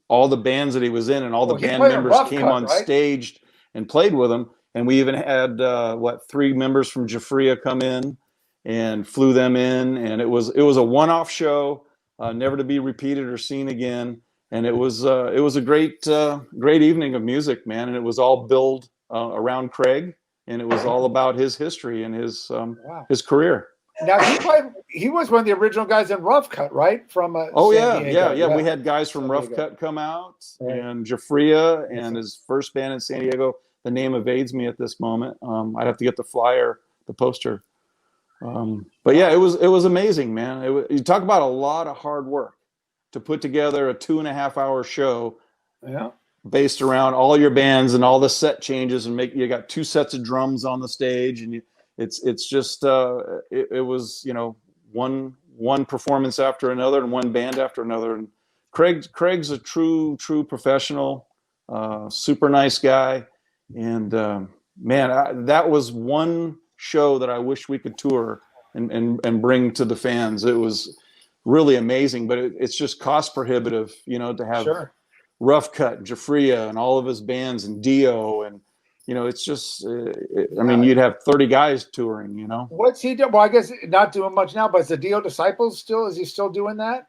all the bands that he was in, and all the band members came on stage and played with him. And we even had 3 members from Jafria come in and flew them in. And it was a one-off show, never to be repeated or seen again. And it was a great evening of music, man. And it was all built around Craig, and it was all about his history and his career. Now he was one of the original guys in Rough Cut, right? From San Diego. We had guys from Rough Cut come out, and Jafria, and his first band in San Diego. The name evades me at this moment. I'd have to get the flyer, the poster. But yeah, it was amazing, man. You talk about a lot of hard work to put together a 2.5-hour show, based around all your bands and all the set changes, and you got 2 sets of drums on the stage, and it's just it was one performance after another and one band after another. And Craig's a true professional, super nice guy, and man, that was one show that I wish we could tour and bring to the fans. It was really amazing, but it's just cost prohibitive, to have Rough Cut, Jafria, and all of his bands, and Dio, and it's just, I mean, you'd have 30 guys touring, What's he doing? Well, I guess not doing much now, but is the Dio Disciples is he still doing that?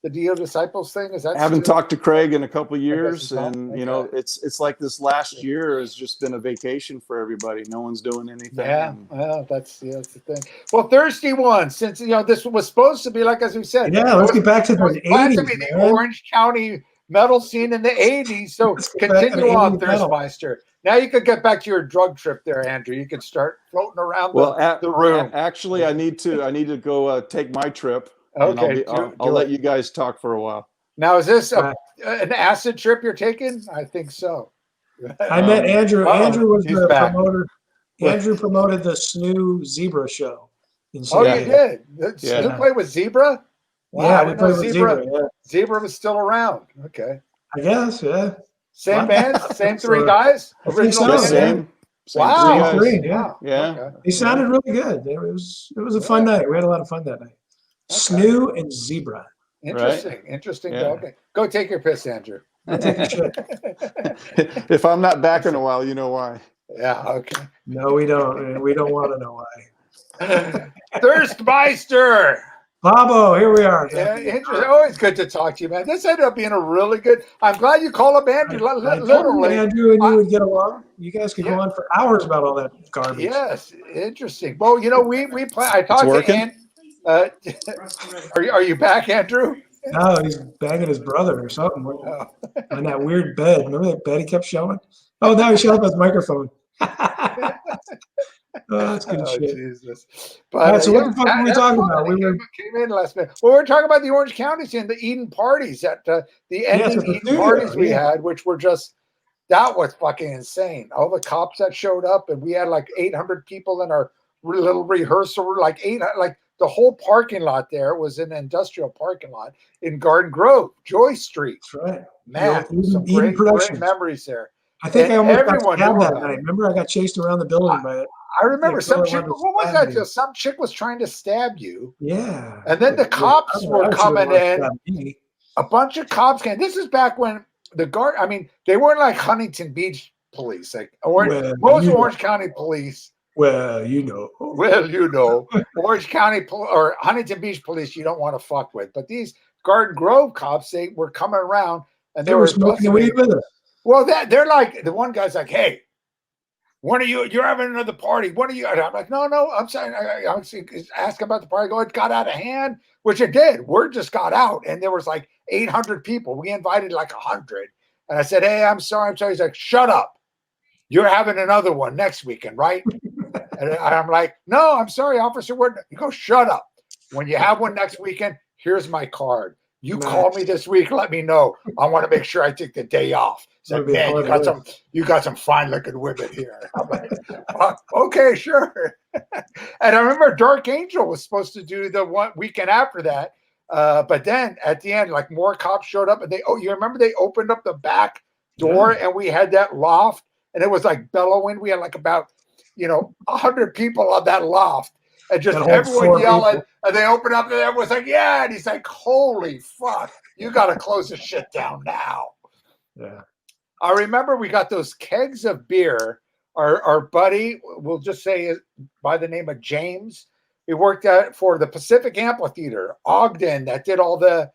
The Dio Disciples thing? Is that I haven't talked to Craig in a couple of years, and it's like this last year has just been a vacation for everybody. No one's doing anything. Yeah, well, that's the thing. Well, Thirsty One, since this was supposed to be, like, as we said, let's get back to the 80s. To be the Orange County metal scene in the 80s. So continue on, Thirstmeister. Now you could get back to your drug trip there, Andrew. You could start floating around the room. Actually, I need to go take my trip. Okay, I'll let you guys talk for a while. Now, is this an acid trip you're taking? I think so. I met Andrew. Andrew was the promoter. Andrew promoted the Snoo Zebra show. You did? Snoo played with Zebra? Wow, yeah, we played with Zebra. Zebra was still around. Okay. I guess, yeah. Same band? Same 3 guys? Original same. Wow. 3, yeah. Okay. He sounded really good. It was a fun night. We had a lot of fun that night. Okay. Snoo and Zebra. Interesting. Yeah. Okay. Go take your piss, Andrew. I'll take a shit. If I'm not back in a while, you know why. Yeah, okay. No, we don't. We don't want to know why. Thirstmeister. Bobo, here we are. Yeah, interesting. Always good to talk to you, man. This ended up being a really good. I'm glad you called up Andrew. Literally, Andrew and you would get along. You guys could go on for hours about all that garbage. Yes, interesting. Well, we play. I talked to Andrew. Are you back, Andrew? No, he's banging his brother or something on that weird bed. Remember that bed he kept showing? Oh, now he showed up his microphone. That's good shit. Jesus. But, so what the fuck were we talking about? We came in last minute. Well, we were talking about the Orange County scene, the Eden parties, at the ending Eden parties we had, which were just, that was fucking insane. All the cops that showed up, and we had like 800 people in our little rehearsal, like the whole parking lot there was an industrial parking lot in Garden Grove, Joy Street. That's right. Man, some Eden great Productions. memories there. I think And I almost got everyone stabbed knew that about night. it. Remember, I got chased around the building by it. I remember The some killer chick. wanted to What was stab that? me. Some chick was trying to stab you. Yeah. And then the cops were coming in. Me. A bunch of cops came. This is back when the guard. I mean, they weren't like Huntington Beach police, like most Orange County police. Well, you know. Well, you know, Orange County or Huntington Beach police, you don't want to fuck with. But these Garden Grove cops, they were coming around and They were smoking weed with us. Well, they're like, the one guy's like, hey, when are you're having another party? When are you? And I'm like, no, I'm saying, I'm asking about the party. Go, it got out of hand, which it did. Word just got out. And there was like 800 people. We invited like 100. And I said, hey, I'm sorry. He's like, shut up. You're having another one next weekend, right? And I'm like, no, I'm sorry, officer. He goes, shut up. When you have one next weekend, here's my card. You call me this week, let me know. I want to make sure I take the day off. So, man, you got some fine looking women here. I'm like, okay, sure. And I remember Dark Angel was supposed to do the one weekend after that. But then at the end, like more cops showed up and you remember they opened up the back door and we had that loft and it was like bellowing. We had like about 100 people on that loft. And just everyone yelling, and they open up, and everyone's like, yeah. And he's like, holy fuck, you got to close this shit down now. Yeah. I remember we got those kegs of beer. Our buddy, we'll just say by the name of James, he worked for the Pacific Amphitheater, Ogden, that did all the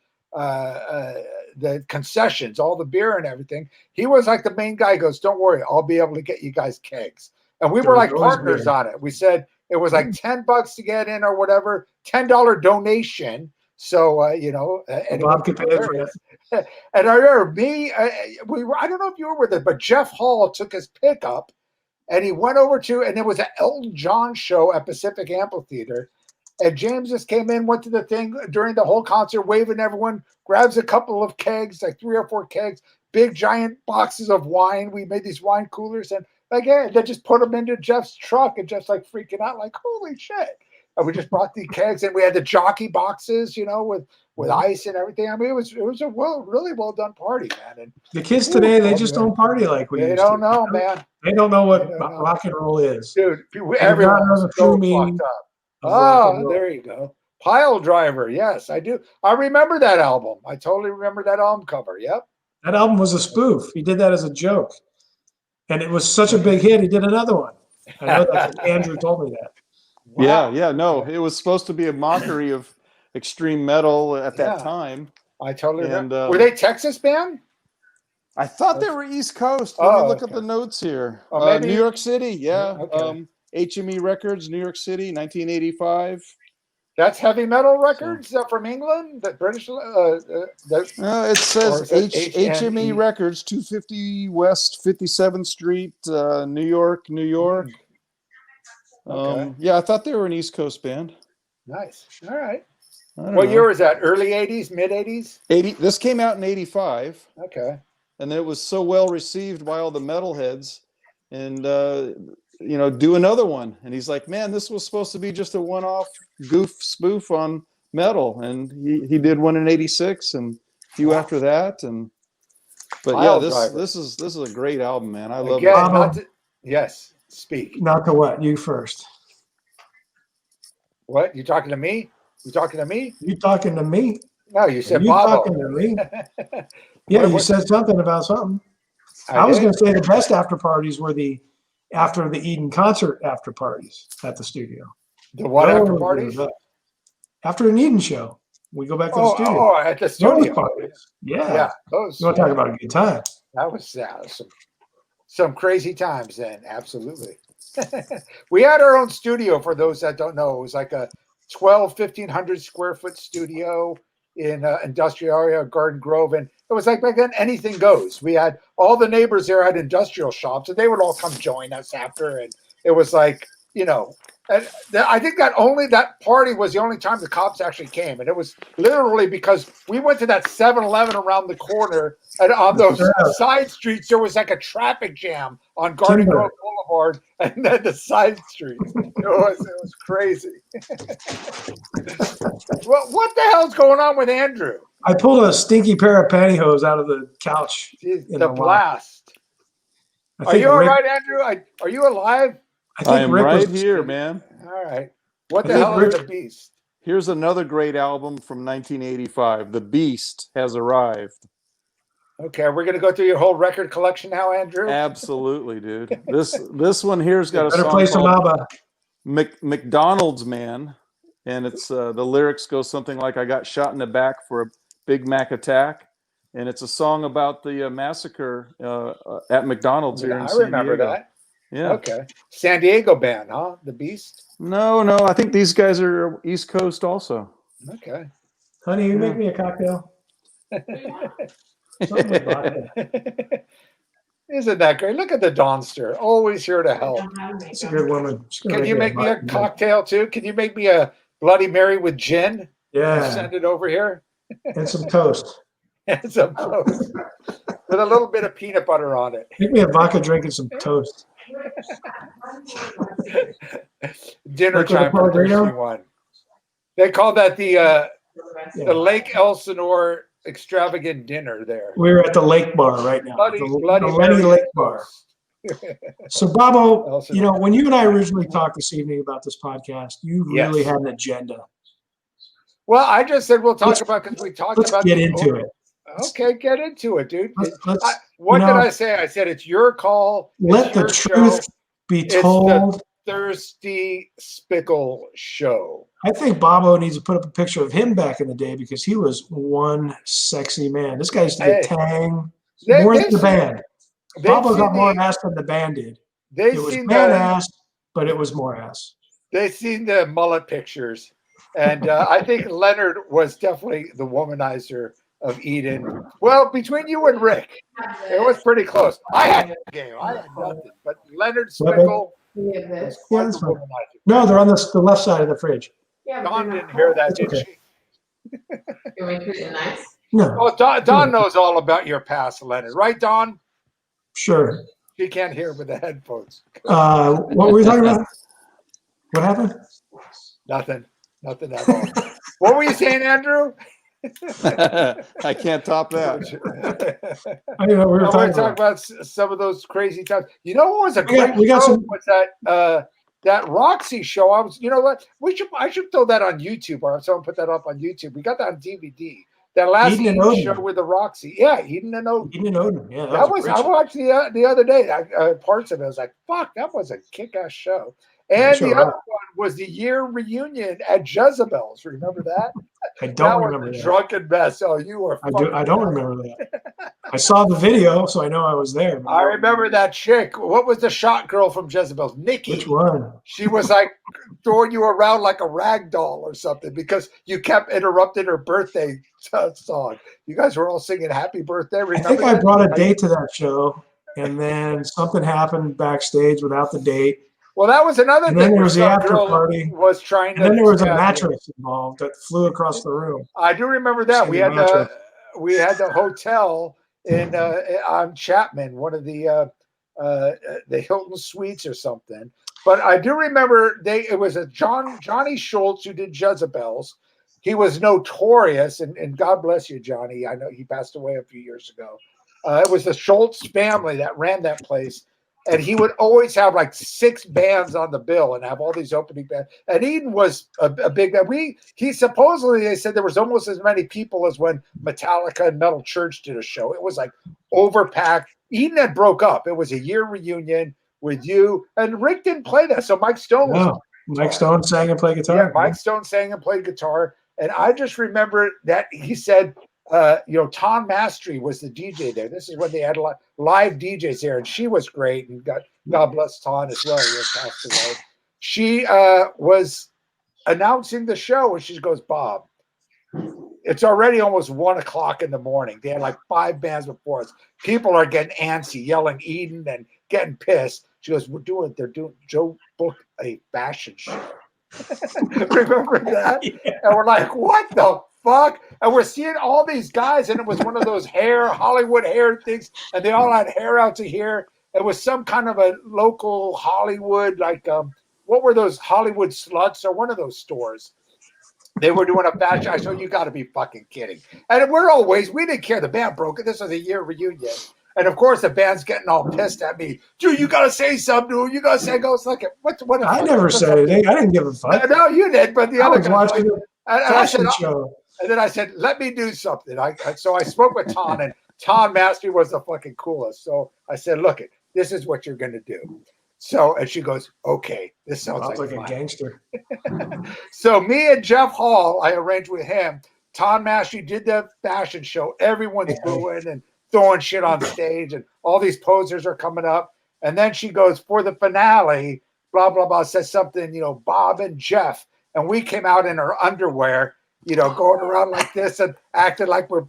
concessions, all the beer and everything. He was like the main guy. He goes, don't worry, I'll be able to get you guys kegs. And we were like partners on it. We said, it was like $10 to get in or whatever, $10 donation. So, and Bob could pay for it. And I remember I don't know if you were with it, but Jeff Hall took his pickup and he went over and it was an Elton John show at Pacific Amphitheater. And James just came in, went to the thing during the whole concert, waving everyone, grabs a couple of kegs, like 3 or 4 kegs, big giant boxes of wine. We made these wine coolers and they just put them into Jeff's truck and Jeff's like freaking out, like, holy shit. And we just brought the kegs and we had the jockey boxes, with ice and everything. I mean, it was a really well done party, man. And the kids today, they just don't party like we used to. They don't know, man. They don't know what rock and roll is. Dude, everyone was so fucked up. Oh, there you go. Pile Driver. Yes, I do. I remember that album. I totally remember that album cover. Yep. That album was a spoof. He did that as a joke. And it was such a big hit, he did another one. I know that Andrew told me that. Wow. Yeah, no. It was supposed to be a mockery of extreme metal at that time. I totally remember. Were they Texas band? I thought they were East Coast. Let me look up the notes here. New York City, yeah. Okay. HME Records, New York City, 1985. That's Heavy Metal Records from England? The British? It says HME Records, 250 West 57th Street, New York, New York. Okay. Yeah, I thought they were an East Coast band. Nice. All right. What year was that? Early 80s, mid 80s? This came out in 85. Okay. And it was so well received by all the metalheads. And do another one. And he's like, man, this was supposed to be just a one-off spoof on metal. And he did one in 86 and a few after that. This is a great album, man. I love it. Yes, speak. Not to what? You first. What? You talking to me? You talking to me? You talking to me? No, you said Bob. Talking to me? Yeah, you said something about something. I was going to say the best after parties were after the Eden concert after parties at the studio. The what after parties? After an Eden show, we go back to the studio. Oh, at the studio. Parties. Yeah. Yeah. Those. You want to talk about a good time? That was some crazy times then. Absolutely. We had our own studio for those that don't know. It was like a 1,500 square foot studio in industrial area, Garden Grove. And it was like back then, anything goes. We had all the neighbors there had industrial shops and they would all come join us after. And it was like, and I think that party was the only time the cops actually came. And it was literally because we went to that 7-Eleven around the corner and on those side streets, there was like a traffic jam on Garden Grove hard, and then the side streets. It was crazy. Well, what the hell's going on with Andrew? I pulled a stinky pair of pantyhose out of the couch. Jeez, in the lot. blast. I Are think you all Rick- right, Andrew? Are you alive? I think I am Rick right was- here, man. All right. What I the think hell is Rick- the beast? Here's another great album from 1985. The Beast has arrived. Okay, we're gonna go through your whole record collection now, Andrew. Absolutely, dude. This one here's got a Better song play some called ABBA. McDonald's Man, and it's the lyrics go something like, "I got shot in the back for a Big Mac attack," and it's a song about the massacre at McDonald's here in I San remember Diego. that. Yeah. Okay. San Diego band, huh? The Beast. No, I think these guys are East Coast also. Okay. Honey, you make me a cocktail. Something with vodka. Isn't that great? Look at the Dawnster, always here to help. She's a good woman. She's gonna Can you make me a vodka. cocktail too? Can you make me a Bloody Mary with gin? Yeah, Send it over here. and some toast. And some toast with a little bit of peanut butter on it. Make me a vodka drink and some toast. Dinner Like with a time for Pellegrino? thirsty one. They call that the Lake Elsinore extravagant dinner there. We're at the Lake Bar right now. Bloody the Mary Lenny Lake with Bar. toast. So, Bobo, Elsinore. you know, when you and I originally talked this evening about this podcast, you really Yes. had an agenda. Well, I just said we'll talk Let's- about because we talked Let's about get the- into it. Okay, get into it, dude. Let's What you did know, I say? I said it's your call. let It's the your truth show. be It's the- told. Thirsty Spickle show. I think Bobo needs to put up a picture of him back in the day because he was one sexy man. This guy used to get Hey, tang They- more they've than the seen- band. they've Bobo seen got more the- ass than the band did. They've It was seen man the ass, but it was more ass. they've seen the mullet pictures, and I think Leonard was definitely the womanizer of Eden. Well, between you and Rick, it was pretty close. I had the game. I had nothing, but Leonard Spickle Yeah, this. was quite that's the fine. womanizer. No, they're on the left side of the fridge. Yeah, Dawn didn't hear that, did okay. she? You want me to treat it nice? No, Oh, Dawn knows all about your past, Leonard, right, Dawn? sure. She can't hear with the headphones. What were we talking about? What happened? Nothing at all. What were you saying, Andrew? I can't top that. I don't know what we were No, we're talking talking about. about some of those crazy times. You know what was a We got- great we got show? some- Was that Roxy show? You know what? I should throw that on YouTube, or if someone put that up on YouTube. We got that on DVD. That last Eden and Eden Odin. show with the Roxy. Yeah, Eden and Odin. Eden and Odin. Yeah, That was a great I show. watched the other day. Parts of it. I was like, "Fuck, that was a kick-ass show." And Show the rocked. other one was the year reunion at Jezebel's. Remember that? I That don't was remember a that. drunken mess. Oh, you were. I don't remember that. I saw the video, so I know I was there. but I remember that chick. What was the shot girl from Jezebel's? Nikki. Which one? She was like throwing you around like a rag doll or something because you kept interrupting her birthday song. You guys were all singing "Happy Birthday." I Remember think I that? brought a date to that show, and then something happened backstage without the date. Well, that was another And thing. then there where was the some after girl party. Was trying to. And then there was a yeah, mattress involved that flew across the room. I do remember that. Seen We the had mattress. the hotel in on Chapman, one of the Hilton Suites or something. But I do remember it was a Johnny Schultz who did Jezebel's. He was notorious, and God bless you, Johnny. I know he passed away a few years ago. It was the Schultz family that ran that place. And he would always have like 6 bands on the bill and have all these opening bands. And Eden was a big band. He supposedly, they said there was almost as many people as when Metallica and Metal Church did a show. It was like overpacked. Eden had broke up. It was a year reunion with you. And Rick didn't play that. So Mike Stone was. No, Mike Stone sang and played guitar. Yeah, Mike Stone sang and played guitar. And I just remember that he said, Tom Mastery was the DJ there. This is when they had a lot live DJs there, and she was great. And God bless Tom as well. He had passed away. She was announcing the show, and she goes, "Bob, it's already almost 1:00 in the morning. They had like 5 bands before us. People are getting antsy, yelling Eden and getting pissed." She goes, they're doing Joe booked a fashion show." Remember that? Yeah. And we're like, what the fuck? And we're seeing all these guys, and it was one of those Hollywood hair things, and they all had hair out to here. It was some kind of a local Hollywood, like what were those Hollywood Sluts or one of those stores? They were doing a fashion. I said, you got to be fucking kidding. And we didn't care. The band broke it. This was a year reunion. And of course, the band's getting all pissed at me. Dude, you got to say something, dude. You got to say, it's like, what? I never said anything. I didn't give a fuck. No, you did, but the I other was guy. watching the fashion and show. And then I said, let me do something. So I spoke with Ton, and Ton Mastery was the fucking coolest. So I said, look, this is what you're going to do. So, and she goes, okay, this sounds like a gangster. So me and Jeff Hall, I arranged with him. Tom Mastery did the fashion show. Everyone's booing and throwing shit on stage, and all these posers are coming up. And then she goes, for the finale, blah, blah, blah, says something, Bob and Jeff. And we came out in our underwear, going around like this and acting like we're,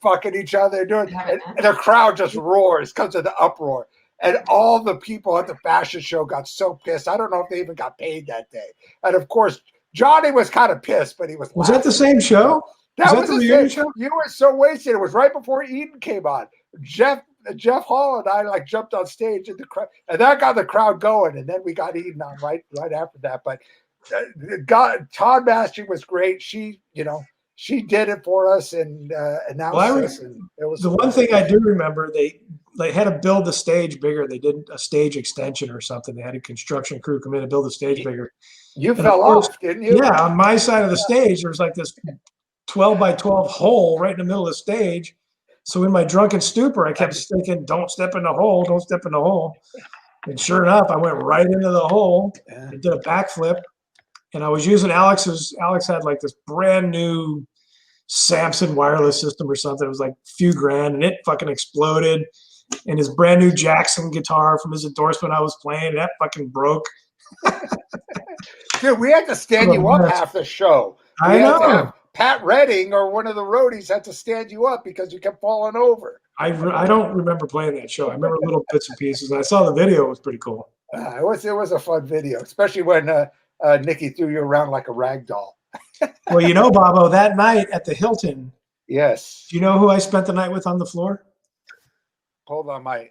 fucking each other. And the crowd just roars, comes to the uproar. And all the people at the fashion show got so pissed. I don't know if they even got paid that day. And of course, Johnny was kind of pissed, but he was. Was that the same show? That was the reunion show? You were so wasted. It was right before Eden came on. Jeff Hall and I jumped on stage in the crowd, and that got the crowd going. And then we got Eden on right after that. But Todd Mastery was great. She did it for us and announced us. And it was the one thing I do remember. They had to build the stage bigger. They did a stage extension or something. They had a construction crew come in and build the stage bigger. You fell off, didn't you? Yeah, on my side of the stage, there was like this 12 by 12 hole right in the middle of the stage. So in my drunken stupor, I kept thinking, don't step in the hole, don't step in the hole. And sure enough, I went right into the hole and did a backflip. And I was using Alex had like this brand new Samson wireless system or something. It was like a few grand, and it fucking exploded. And his brand new Jackson guitar from his endorsement I was playing, that fucking broke. Dude, we had to stand you up half the show. I know. Pat Redding or one of the roadies had to stand you up because you kept falling over. I don't remember playing that show. I remember little bits and pieces. I saw the video. It was pretty cool. It was a fun video, especially when Nikki threw you around like a rag doll. Well, Bobo, that night at the Hilton. Yes. Do you know who I spent the night with on the floor? Hold on, my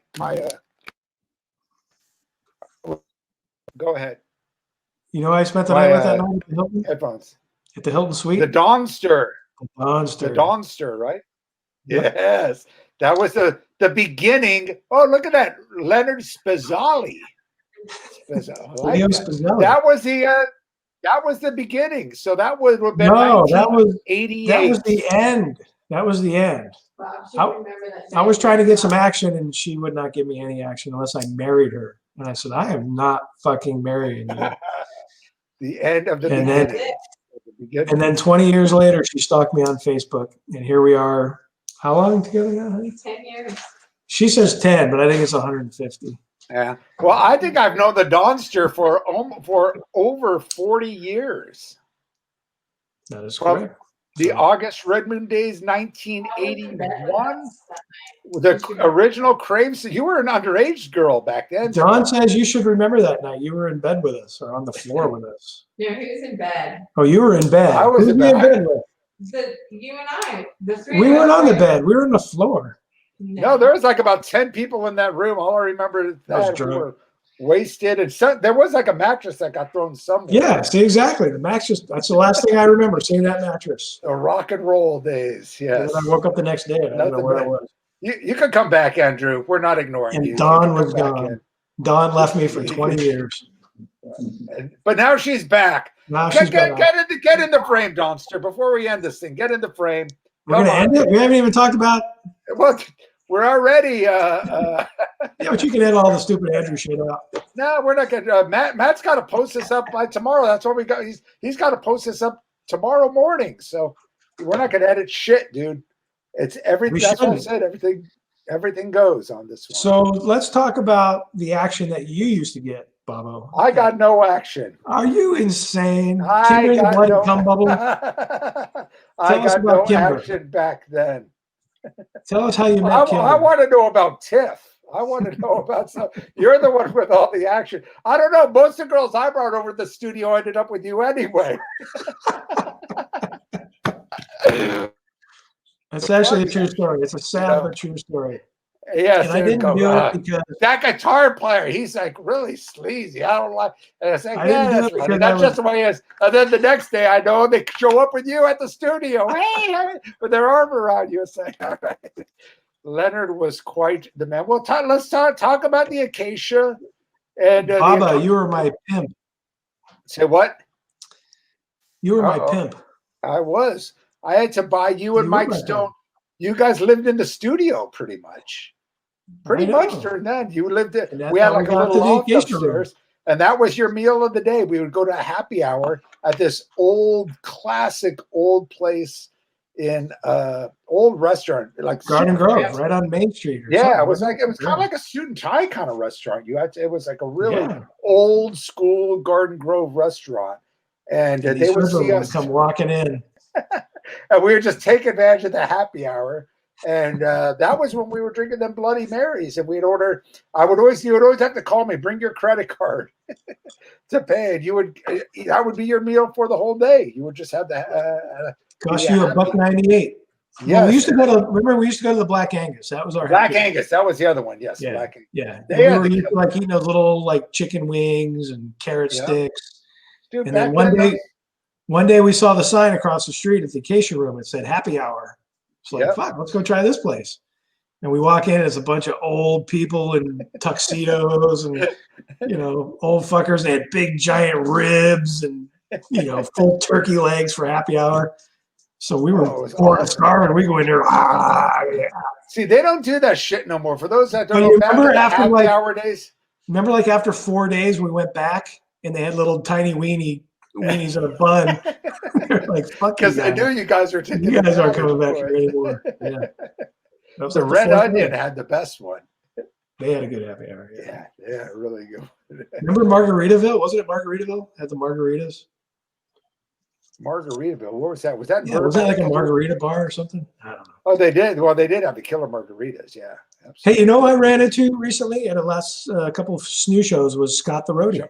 go ahead. You know who I spent the night with that night at the Hilton? Headphones. At the Hilton Suite? The Dawnster. The Dawnster. The Dawnster, right? Yep. Yes. That was the beginning. Oh, look at that. Leonard Spazzali. That was the beginning. So that would have been 1988. That was the end. That was the end. Wow, I was trying to get some action, and she would not give me any action unless I married her. And I said, I am not fucking marrying you. The end of the beginning. And then 20 years later, she stalked me on Facebook, and here we are. How long together now, honey? 10 years. She says 10, but I think it's 150. Yeah. Well, I think I've known the Dawnster for over 40 years. That is correct. The August Redmond Days, 1981. The original Crave. You were an underage girl back then. John says you should remember that night. You were in bed with us or on the floor with us. No, he was in bed. Oh, you were in bed. I was in bed with. You and I, the three. We weren't on the bed. We were on the floor. No, there was like about 10 people in that room. All I remember is that we were wasted, and there was like a mattress that got thrown somewhere. Yeah, see, exactly. The mattress. That's the last thing I remember, seeing that mattress. The rock and roll days, yes. And I woke up the next day and I don't know where I was. You could come back, Andrew. We're not ignoring you. And Dawn was gone. Dawn left me for 20 years. But now she's back. Now get in the frame, Dawnster. Before we end this thing, get in the frame. We're going to end it? We haven't even talked about... Well, we're already... Yeah, but you can edit all the stupid Andrew shit out. No, we're not going to... Matt's got to post this up by tomorrow. That's what we got. He's got to post this up tomorrow morning. So we're not going to edit shit, dude. It's everything. That's what I said. Everything goes on this one. So let's talk about the action that you used to get, Bobo. I got no action. Are you insane? I got no cum bubble? I got no action back then. Tell us how you met Kimber. I want to know about Tiff. I want to know about some. You're the one with all the action. I don't know. Most of the girls I brought over to the studio ended up with you anyway. It's actually a true story. It's a sad but true story. Yes, And I didn't do it because that guitar player, he's like really sleazy. I don't like. And it's like, I didn't do that's it because funny. That's just the way he is. And then the next day, I know they show up with you at the studio, hey, with their arm around you. It's like, all right. Leonard was quite the man. Well, let's talk about the Acacia. And Baba, you were my pimp. Say what? You were my pimp. I was. I had to buy you and Mike Stone. You guys lived in the studio pretty much. Pretty much during that. You lived it. We had like a little loft upstairs. And that was your meal of the day. We would go to a happy hour at this classic old place in old restaurant, like Garden Grove, right on Main Street. Yeah, it was kind of like a suit and tie kind of restaurant. It was like a really old school Garden Grove restaurant. And they would see us come walking in. And we would just take advantage of the happy hour. And that was when we were drinking them Bloody Marys. And we'd order, you would always have to call me, bring your credit card to pay. And that would be your meal for the whole day. You would just have the cost you $1.98. Yeah, well, we used to go to the Black Angus. That was our Black Angus. That was the other one. Yes, yeah, Black Angus. Yeah. We were used to like eating those little like chicken wings and carrot sticks. Dude, and then one day we saw the sign across the street at the Acacia Room. It said happy hour. It's like, fuck, let's go try this place. And we walk in, and it's a bunch of old people in tuxedos and, old fuckers. They had big giant ribs and, full turkey legs for happy hour. So we were starving. We go in there. See, they don't do that shit no more. For those that don't know, remember after happy hour days? Remember like after 4 days, we went back and they had little tiny weenies in a bun. Like, fuck, because I knew you guys were taking. You guys aren't coming back here anymore. Yeah. The Red Onion had the best one. They had a good happy hour. Yeah, really good. Remember Margaritaville? Wasn't it Margaritaville? Had the margaritas? Margaritaville. What was that? Was that? Yeah, was that like a margarita bar or something? I don't know. Oh, they did. Well, they did have the killer margaritas. Yeah. Absolutely. Hey, you know who I ran into recently at a last couple of snoo shows was Scott the Roadie.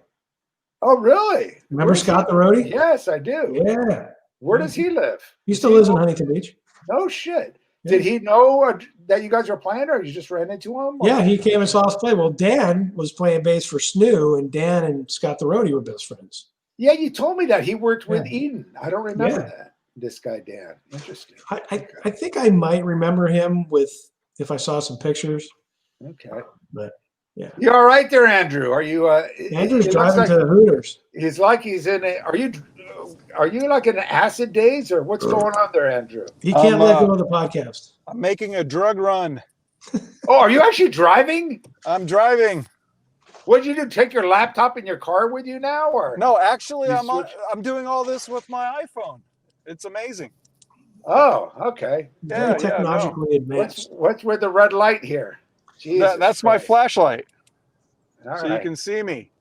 Oh, really? Remember Scott the Roadie? Yes, I do. Yeah. Where does he live? He still lives in Huntington Beach. No shit. Yeah. Did he know that you guys were playing, or you just ran into him? Yeah, he came and saw us play. Well, Dan was playing bass for Snoo, and Dan and Scott the Roadie were best friends. Yeah, you told me that. He worked with Eden. I don't remember that. This guy, Dan. Interesting. I think I might remember him if I saw some pictures. Okay. But yeah. You all right there, Andrew? Are you Andrew's driving to the Hooters. He's like he's in a are you like in acid days, or what's going on there, Andrew? He can't let go of the podcast. I'm making a drug run. Oh, are you actually driving? I'm driving. What did you do? Take your laptop in your car with you now, or no? Actually, I'm doing all this with my iPhone. It's amazing. Oh, okay. Very technologically advanced. What's with the red light here? That's my flashlight, so you can see me.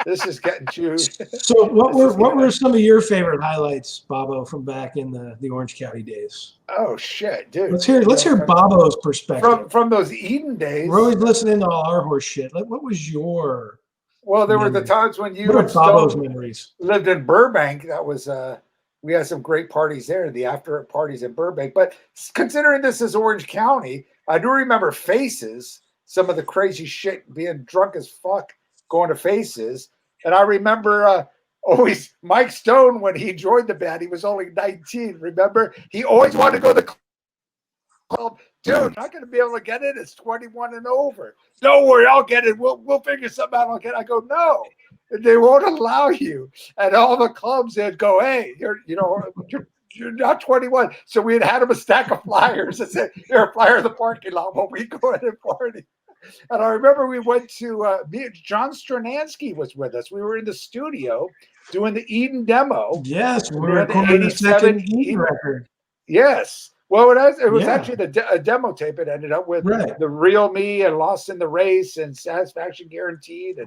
This is getting you. So, what were some of your favorite highlights, Bobo, from back in the Orange County days? Oh shit, dude! Let's hear Bobo's perspective from those Eden days. We're always listening to all our horse shit. Like, what was your? Well, there were the times when you and Bobo's memories lived in Burbank. That was we had some great parties there, the after parties in Burbank. But considering this is Orange County, I do remember Faces. Some of the crazy shit, being drunk as fuck, going to Faces. And I remember always Mike Stone, when he joined the band, he was only 19. Remember? He always wanted to go to the club. Dude, not going to be able to get in. It's 21 and over. Don't worry, I'll get it. We'll figure something out. I go, no. They won't allow you. And all the clubs, they'd go, hey, you're not 21. So we had him a stack of flyers and said, "You're a flyer in the parking lot while we go in and party." And I remember we went to John Stransky was with us. We were in the studio doing the Eden demo. Yes, we were recording the second Eden record. Yes. Well, it was actually a demo tape. It ended up with The Real Me and Lost in the Race and Satisfaction Guaranteed.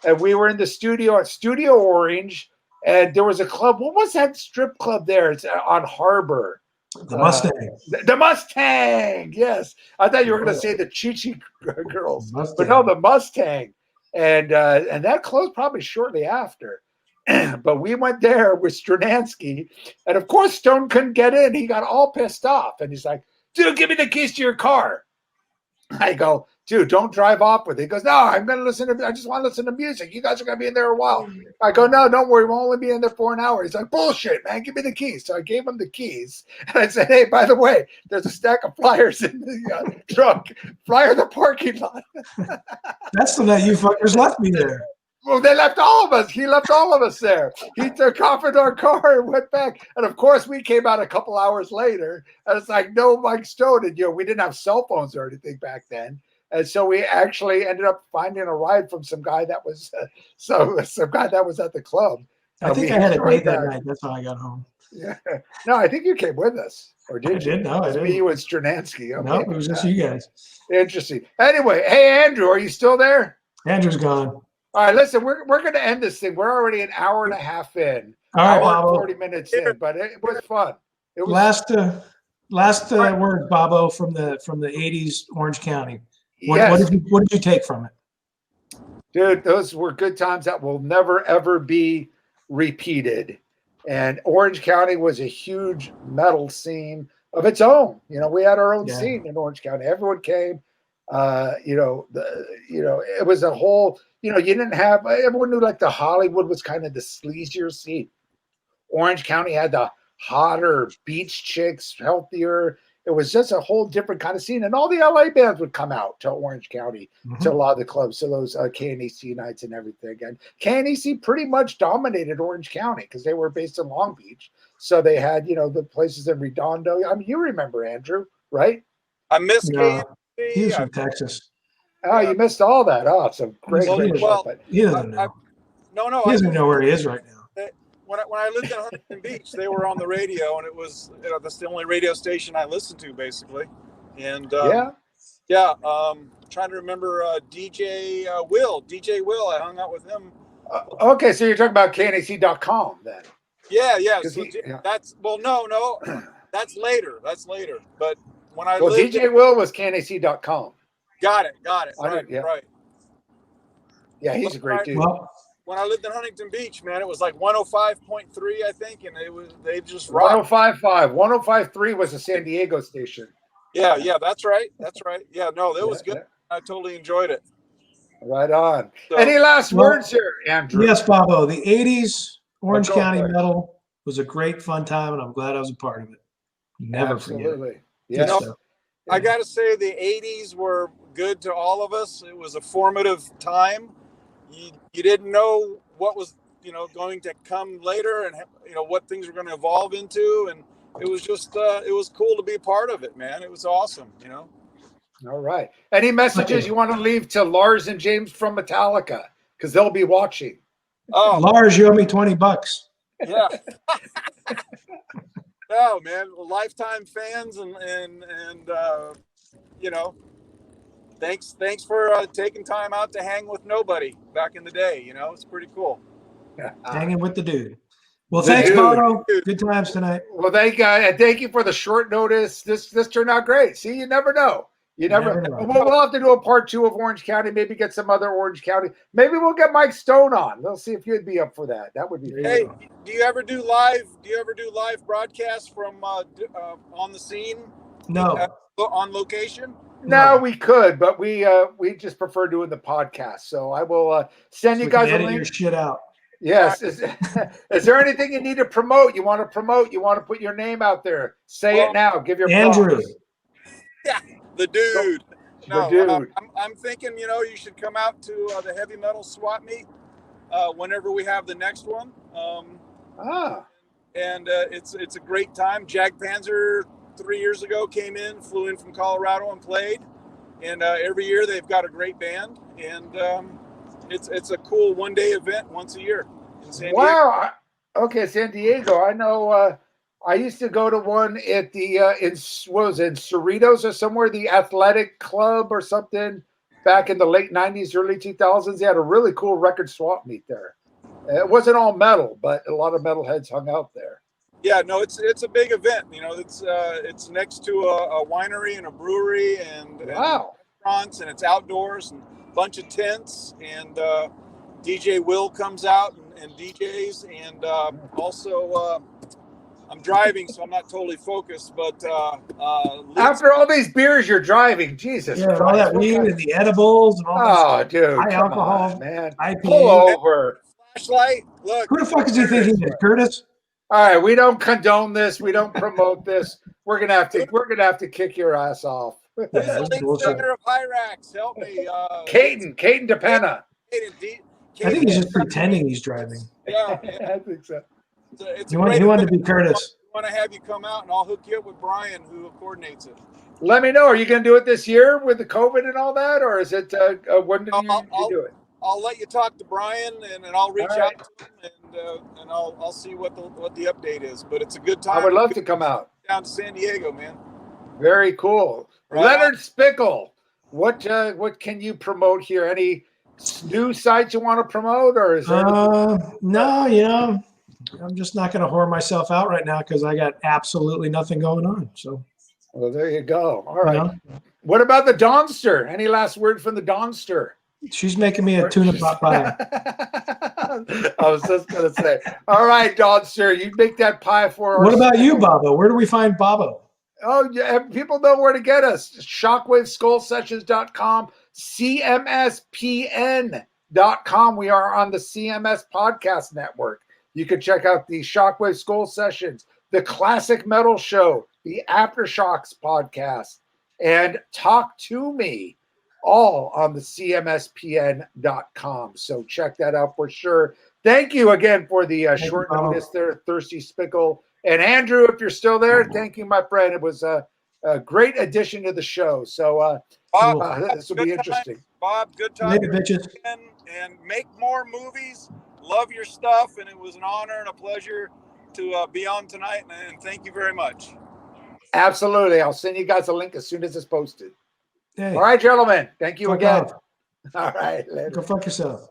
And we were in the studio at Studio Orange, and there was a club. What was that strip club there? It's on Harbor. The Mustang. The Mustang, yes. I thought you were going to say the Chi-Chi Girls. But no, the Mustang. And that closed probably shortly after. But we went there with Stransky, and of course Stone couldn't get in. He got all pissed off, and he's like, dude, give me the keys to your car. I go, dude, don't drive off with it. He goes, no, I just want to listen to music. You guys are going to be in there a while. I go, no, don't worry. We'll only be in there for an hour. He's like, bullshit, man. Give me the keys. So I gave him the keys. And I said, hey, by the way, there's a stack of flyers in the trunk. Flyer the parking lot. That's the night you fuckers left me there. Well, they left all of us. He left all of us there. He took off in our car and went back. And of course, we came out a couple hours later. And it's like, no Mike Stone. And, we didn't have cell phones or anything back then. And so we actually ended up finding a ride from some guy that was some guy that was at the club. I think I had a date that night. That's how I got home. Yeah. No, I think you came with us. Or did you? No, I didn't. You and Stransky. Okay. No, it was just you guys. Interesting. Anyway, hey, Andrew, are you still there? Andrew's gone. All right, listen, we're going to end this thing. We're already an hour and a half in. All right, Bobo. Bobo. 40 minutes in, but it was fun. It was last word, Bobo, from the 80's Orange County. What did you take from it? Dude, those were good times that will never, ever be repeated. And Orange County was a huge metal scene of its own. We had our own scene in Orange County. Everyone came. It was a whole, you didn't have, everyone knew like the Hollywood was kind of the sleazier scene. Orange County had the hotter beach chicks, healthier. It was just a whole different kind of scene. And all the LA bands would come out to Orange County, to a lot of the clubs. So those KNEC nights and everything. And KNEC pretty much dominated Orange County because they were based in Long Beach. So they had, the places in Redondo. I mean, you remember Andrew, right? I miss KNEC. He's from Texas. Oh, you missed all that. Oh, it's a great show. But he doesn't know. No. He doesn't know where he is right now. When I lived in Huntington Beach, they were on the radio, and it was that's the only radio station I listened to, basically. And trying to remember DJ Will. I hung out with him. Okay, so you're talking about KNAC.com then? Yeah. So that's no, that's later. But when I lived, DJ Will was KNAC.com. Got it. Right. Yeah, he's a great dude. Well, when I lived in Huntington Beach, man, it was like 105.3, I think, and they just rocked. 105.5. 105.3 was a San Diego station. Yeah, that's right. Yeah, no, that was good. Yeah. I totally enjoyed it. Right on. So, any last words here, Andrew? Yes, Bobo. The 80's Orange County Metal was a great fun time, and I'm glad I was a part of it. Never forget it. Yeah. I got to say the 80's were good to all of us. It was a formative time. You didn't know what was, going to come later and, what things were going to evolve into. And it was just, it was cool to be a part of it, man. It was awesome, All right. Any messages you want to leave to Lars and James from Metallica? Because they'll be watching. Oh, Lars, you owe me $20. Yeah. No, man, lifetime fans and thanks for taking time out to hang with nobody back in the day. It's pretty cool. Hanging with the dude. Well, thanks, Bono. Good times tonight. Well, thank you for the short notice. This turned out great. See, you never know. You never know. We'll have to do a part 2 of Orange County. Maybe get some other Orange County. Maybe we'll get Mike Stone on. We'll see if you'd be up for that. That would be fun. Hey, do you ever do live broadcasts from on the scene? No. On location? No, we could, but we just prefer doing the podcast. So I will send you guys a link. Your shit out. Yes. Is there anything you need to promote? You want to promote? You want to put your name out there? Say it now. Give your Andrew. props. Yeah, the dude. The dude. I'm thinking, you should come out to the heavy metal swap meet whenever we have the next one. And it's a great time. Jag Panzer 3 years ago flew in from Colorado and played. And every year they've got a great band. And it's a cool one-day event once a year in San Diego. Wow. Okay, San Diego. I know I used to go to one at the in Cerritos or somewhere, the athletic club or something back in the late 90s, early 2000s. They had a really cool record swap meet there. It wasn't all metal, but a lot of metalheads hung out there. Yeah, no, it's a big event. It's next to a winery and a brewery and restaurants, and it's outdoors and a bunch of tents, and DJ Will comes out and DJs, and also I'm driving, so I'm not totally focused. But After all these beers, you're driving. Jesus Yeah, and all Christ. that weed and the edibles and all that. Oh, dude, High come alcohol, on, man. IPA. Pull over. flashlight. Look, Who the fuck is he thinking is Curtis? All right, we don't condone this. We don't promote this. We're gonna have to kick your ass off. who's Yeah, the that's lead bullshit. singer of Hyrax? Help me. Caden DePena. I think he's just pretending he's driving. Yeah, I think so. it's He wanted to be Curtis. I want to have you come out, and I'll hook you up with Brian, who coordinates it. Let me know. Are you going to do it this year with the COVID and all that, or is it when did you do it? I'll let you talk to Brian, and I'll reach All right. out to him, and I'll see what the update is. But it's a good time. I would love to come out. Down to San Diego, man. Very cool. Right Leonard Spickle, what can you promote here? Any new sites you want to promote, or is there? No, you know, I'm just not going to whore myself out right now because I got absolutely nothing going on. So, Well, there you go. All right. you know, What about the Donster? Any last word from the Donster? she's making me a tuna pot pie. I was just going to say. All right, Donster, you make that pie for us. What about you, Bobo? Where do we find Bobo? Oh, yeah, people know where to get us. Shockwaves.com, CMSPN.com. We are on the CMS Podcast Network. You can check out the Shockwave Skull Sessions, the Classic Metal Show, the Aftershocks Podcast, and Talk to Me, all on the CMSPN.com. So check that out for sure. Thank you again for the short notice there, Thirsty Spickle. And Andrew, if you're still there, thank you, my friend. It was a great addition to the show. So Bob, this will be good interesting. time. Bob, good time. Later, bitches. And make more movies. Love your stuff, and it was an honor and a pleasure to be on tonight. And thank you very much. Absolutely. I'll send you guys a link as soon as it's posted. Hey, All right, gentlemen. Thank you fuck again. off. All right. Later. Go fuck yourself.